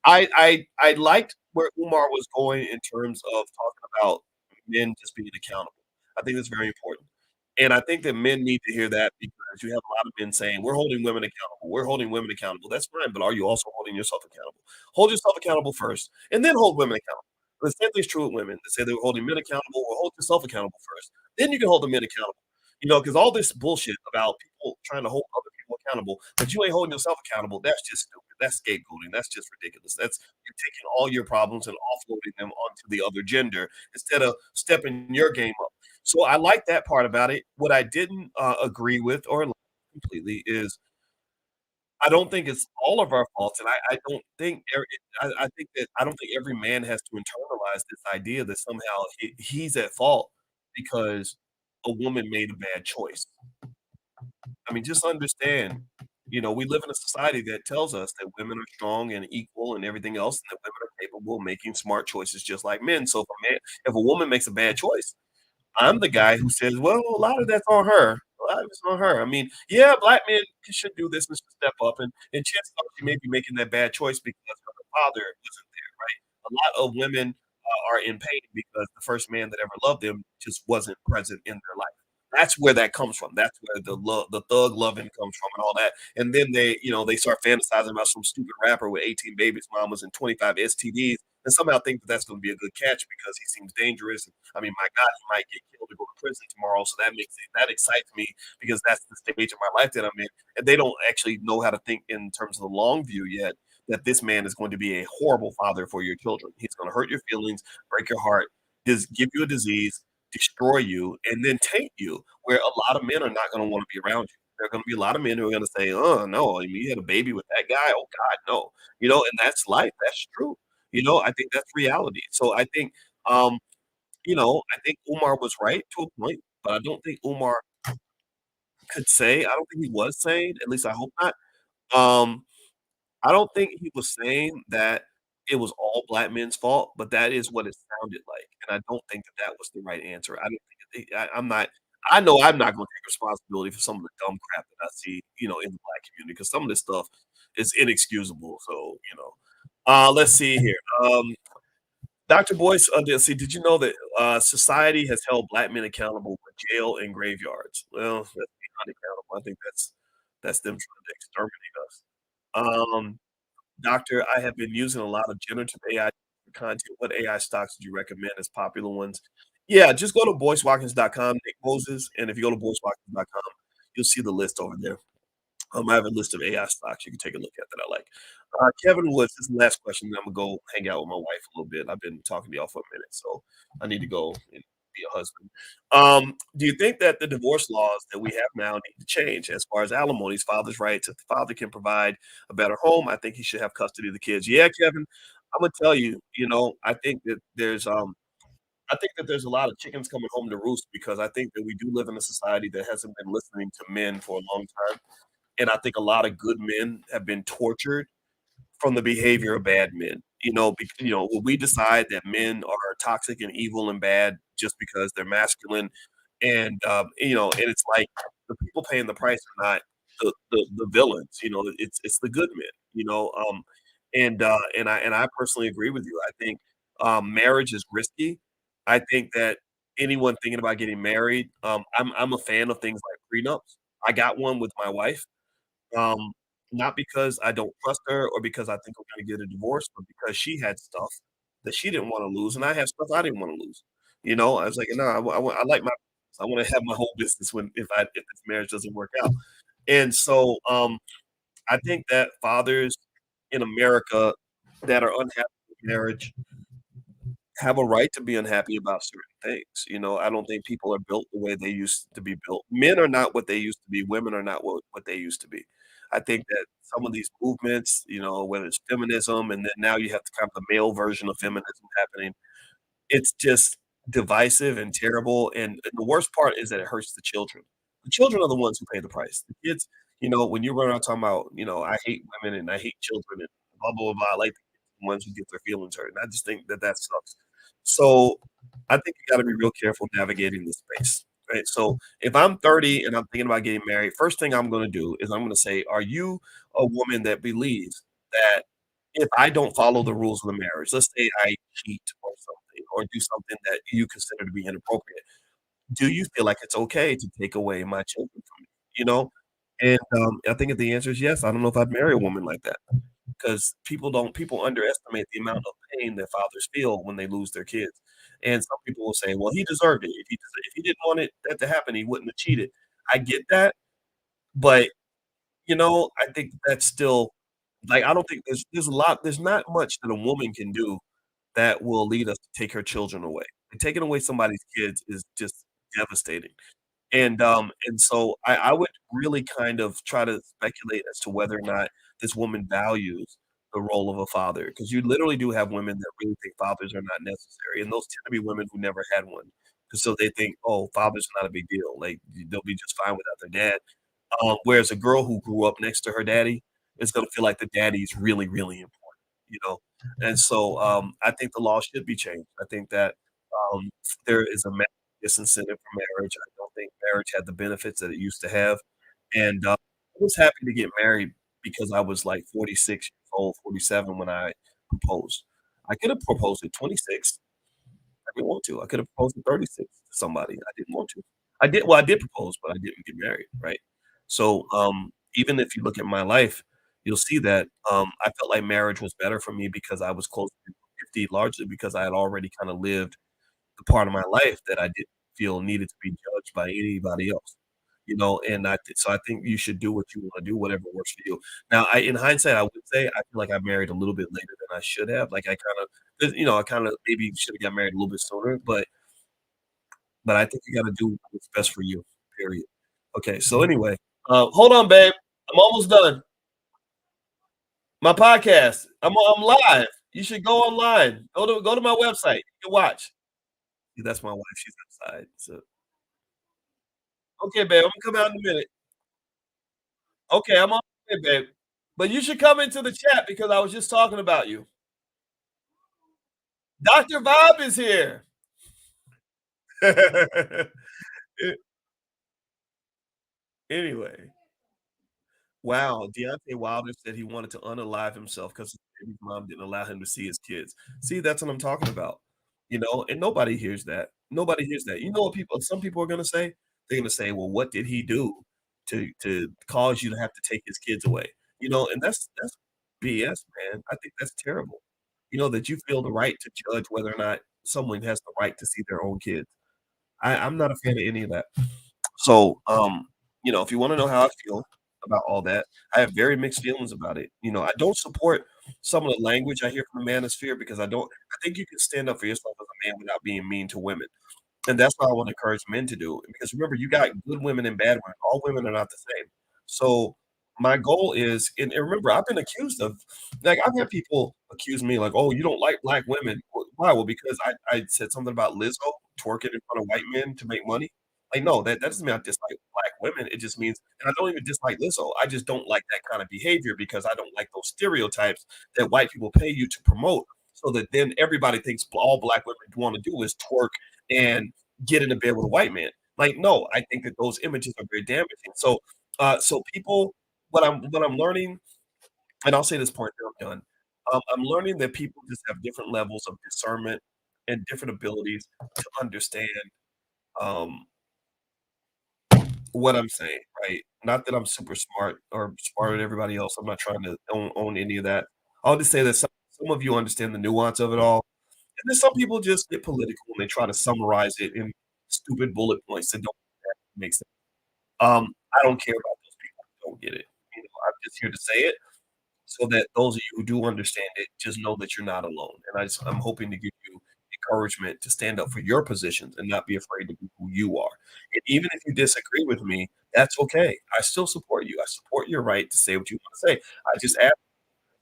I liked where Umar was going in terms of talking about men just being accountable. I think that's very important. And I think that men need to hear that because you have a lot of men saying, "We're holding women accountable. We're holding women accountable." That's fine, but are you also holding yourself accountable? Hold yourself accountable first, and then hold women accountable. The same thing's true with women. They say they were holding men accountable, or hold yourself accountable first. Then you can hold the men accountable. Because all this bullshit about people trying to hold other people accountable, but you ain't holding yourself accountable, that's just stupid. That's scapegoating. That's just ridiculous. That's you're taking all your problems and offloading them onto the other gender instead of stepping your game up. So I like that part about it. What I didn't agree with or like completely is I don't think it's all of our faults, and I don't think I think that I don't think every man has to internalize this idea that somehow he's at fault because a woman made a bad choice. I mean, just understand, we live in a society that tells us that women are strong and equal and everything else, and that women are capable of making smart choices just like men. So if a woman makes a bad choice, I'm the guy who says, "Well, a lot of that's on her. A lot of it's on her." I mean, yeah, Black men should do this and should step up, and chances are she may be making that bad choice because her father wasn't there, right? A lot of women, are in pain because the first man that ever loved them just wasn't present in their life. That's where that comes from. That's where the thug loving comes from and all that, and then they start fantasizing about some stupid rapper with 18 babies mamas and 25 STDs, and somehow think that that's gonna be a good catch because he seems dangerous. I mean, my God, he might get killed or go to prison tomorrow. So that excites me because that's the stage of my life that I'm in. And they don't actually know how to think in terms of the long view yet. That this man is going to be a horrible father for your children. He's going to hurt your feelings, break your heart, just give you a disease, destroy you, and then taint you. Where a lot of men are not going to want to be around you. There are going to be a lot of men who are going to say, "Oh no, I mean, you had a baby with that guy. Oh God, no." And that's life. That's true. I think that's reality. So I think Umar was right to a point, but I don't think Umar I don't think he was saying, at least I hope not. Um, I don't think he was saying that it was all Black men's fault, but that is what it sounded like, and I don't think that that was the right answer. I don't think I'm not I know I'm not gonna take responsibility for some of the dumb crap that I see, in the Black community because some of this stuff is inexcusable, so. Let's see here. Dr. Boyce, let's see, did you know that society has held Black men accountable for jail and graveyards? Well, that's beyond accountable. I think that's them trying to exterminate us. Um, Doctor, I have been using a lot of generative AI content. What AI stocks do you recommend as popular ones? Yeah, just go to boycewatkins.com, Nick Moses, and if you go to boycewatkins.com, you'll see the list over there. I have a list of AI stocks you can take a look at that I like. Kevin Woods, this is the last question, then I'm gonna go hang out with my wife a little bit. I've been talking to y'all for a minute, so I need to go and be a husband. Do you think that the divorce laws that we have now need to change as far as alimony's father's rights? If the father can provide a better home, I think he should have custody of the kids. Yeah, Kevin, I'm gonna tell you, I think that there's a lot of chickens coming home to roost because I think that we do live in a society that hasn't been listening to men for a long time. And I think a lot of good men have been tortured from the behavior of bad men. When we decide that men are toxic and evil and bad just because they're masculine, and it's like the people paying the price are not the villains. It's the good men. And I personally agree with you. I think marriage is risky. I think that anyone thinking about getting married, I'm a fan of things like prenups. I got one with my wife. Um, not because I don't trust her or because I think we're gonna get a divorce, but because she had stuff that she didn't wanna lose, and I had stuff I didn't wanna lose. You know, I was like, "No, I like my I wanna have my whole business when if this marriage doesn't work out." And so, I think that fathers in America that are unhappy with marriage have a right to be unhappy about certain things. You know, I don't think people are built the way they used to be built. Men are not what they used to be. Women are not what they used to be. I think that some of these movements, you know, whether it's feminism and then now you have kind of the male version of feminism happening, it's just divisive and terrible, and the worst part is that it hurts the children. The children are the ones who pay the price. The kids, you know, when you run around talking about, you know, "I hate women and I hate children and blah, blah, blah," I like the ones who get their feelings hurt, and I just think that that sucks. So, I think you gotta be real careful navigating this space, right? So, if I'm 30 and I'm thinking about getting married, first thing I'm gonna do is I'm gonna say, "Are you a woman that believes that if I don't follow the rules of the marriage, let's say I cheat or something, or do something that you consider to be inappropriate, do you feel like it's okay to take away my children from me?" You know? And, I think if the answer is yes, I don't know if I'd marry a woman like that, because people underestimate the amount of pain that fathers feel when they lose their kids. And some people will say, "Well, he deserved it. If he didn't want that to happen, he wouldn't have cheated." I get that, but you know, I think that's still like, I don't think there's not much that a woman can do that will lead us to take her children away. And taking away somebody's kids is just devastating. And so I would really kind of try to speculate as to whether or not this woman values the role of a father, because you literally do have women that really think fathers are not necessary, and those tend to be women who never had one. 'Cause so they think, "Oh, fathers are not a big deal, like, they'll be just fine without their dad." Whereas a girl who grew up next to her daddy is gonna feel like the daddy is really, really important, you know? And so, I think the law should be changed. I think that, um, there is a massive disincentive for marriage. I don't think marriage had the benefits that it used to have, and, I was happy to get married because I was, like, 46 years old, 47 when I proposed. I could have proposed at 26. I didn't want to. I could have proposed at 36 to somebody. I didn't want to. I did propose, but I didn't get married, right? So, even if you look at my life, you'll see that, I felt like marriage was better for me because I was close to 50, largely because I had already kinda lived the part of my life that I didn't feel needed to be judged by anybody else, you know, and so I think you should do what you wanna do, whatever works for you. Now, in hindsight, I would say I feel like I married a little bit later than I should have, like, I kinda 'cause, you know, I kinda maybe shoulda got married a little bit sooner, but I think you gotta do what's best for you, period. Okay, so anyway, hold on, babe. I'm almost done. My podcast. I'm live. You should go online. Go to my website. You can watch. See, that's my wife. She's outside. So, okay, babe. I'm gonna come out in a minute. Okay, I'm on the way, babe. But you should come into the chat because I was just talking about you. Dr. Bob is here. Anyway, wow, Deontay Wilder said he wanted to unalive himself because his baby's mom didn't allow him to see his kids. See, that's what I'm talking about, you know, and nobody hears that. Nobody hears that. You know what some people are gonna say? They're gonna say, "Well, what did he do to cause you to have to take his kids away?" You know, and that's BS, man. I think that's terrible. You know, that you feel the right to judge whether or not someone has the right to see their own kids. I'm not a fan of any of that. So, you know, if you wanna know how I feel about all that, I have very mixed feelings about it. You know, I don't support some of the language I hear from the manosphere because I think you can stand up for yourself as a man without being mean to women. And that's what I wanna encourage men to do, because remember, you got good women and bad women. All women are not the same. So, my goal is and remember, I've been accused of like, I've had people accuse me like, "Oh, you don't like black women." Why? Well, because I said something about Lizzo twerking in front of white men to make money. Like, no, that doesn't mean I dislike black women. It just means and I don't even dislike Lizzo. I just don't like that kind of behavior because I don't like those stereotypes that white people pay you to promote so that then everybody thinks all black women wanna do is twerk and get into bed with a white man. Like, no, I think that those images are very damaging. So, so people, what I'm learning, and I'll say this point, then I'm done. I'm learning that people just have different levels of discernment and different abilities to understand um, what I'm saying, right? Not that I'm super smart or smarter than everybody else. I'm not trying to own any of that. I'll just say that some of you understand the nuance of it all. And then some people just get political and they try to summarize it in stupid bullet points that don't make sense. I don't care about those people who don't get it. I'm just here to say it so that those of you who do understand it just know that you're not alone. And I'm hoping to give you encouragement to stand up for your positions and not be afraid to be who you are. And even if you disagree with me, that's okay. I still support you. I support your right to say what you want to say. I just ask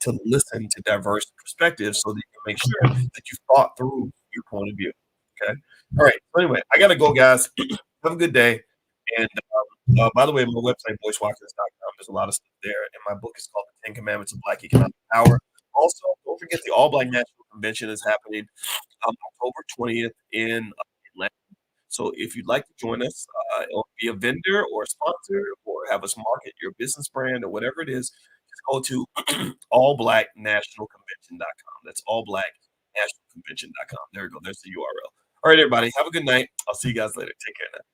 to listen to diverse perspectives so that you can make sure that you thought through your point of view. Okay. All right. So anyway, I gotta go, guys. Have a good day. And by the way, my website, boycewatkins.com, there's a lot of stuff there. And my book is called The 10 Commandments of Black Economic Power. Also, don't forget the All Black National Convention is happening October 20th in Atlanta. So if you'd like to join us, or be a vendor or a sponsor or have us market your business brand or whatever it is, just go to allblacknationalconvention.com. That's allblacknationalconvention.com. There we go. There's the URL. All right, everybody. Have a good night. I'll see you guys later. Take care now.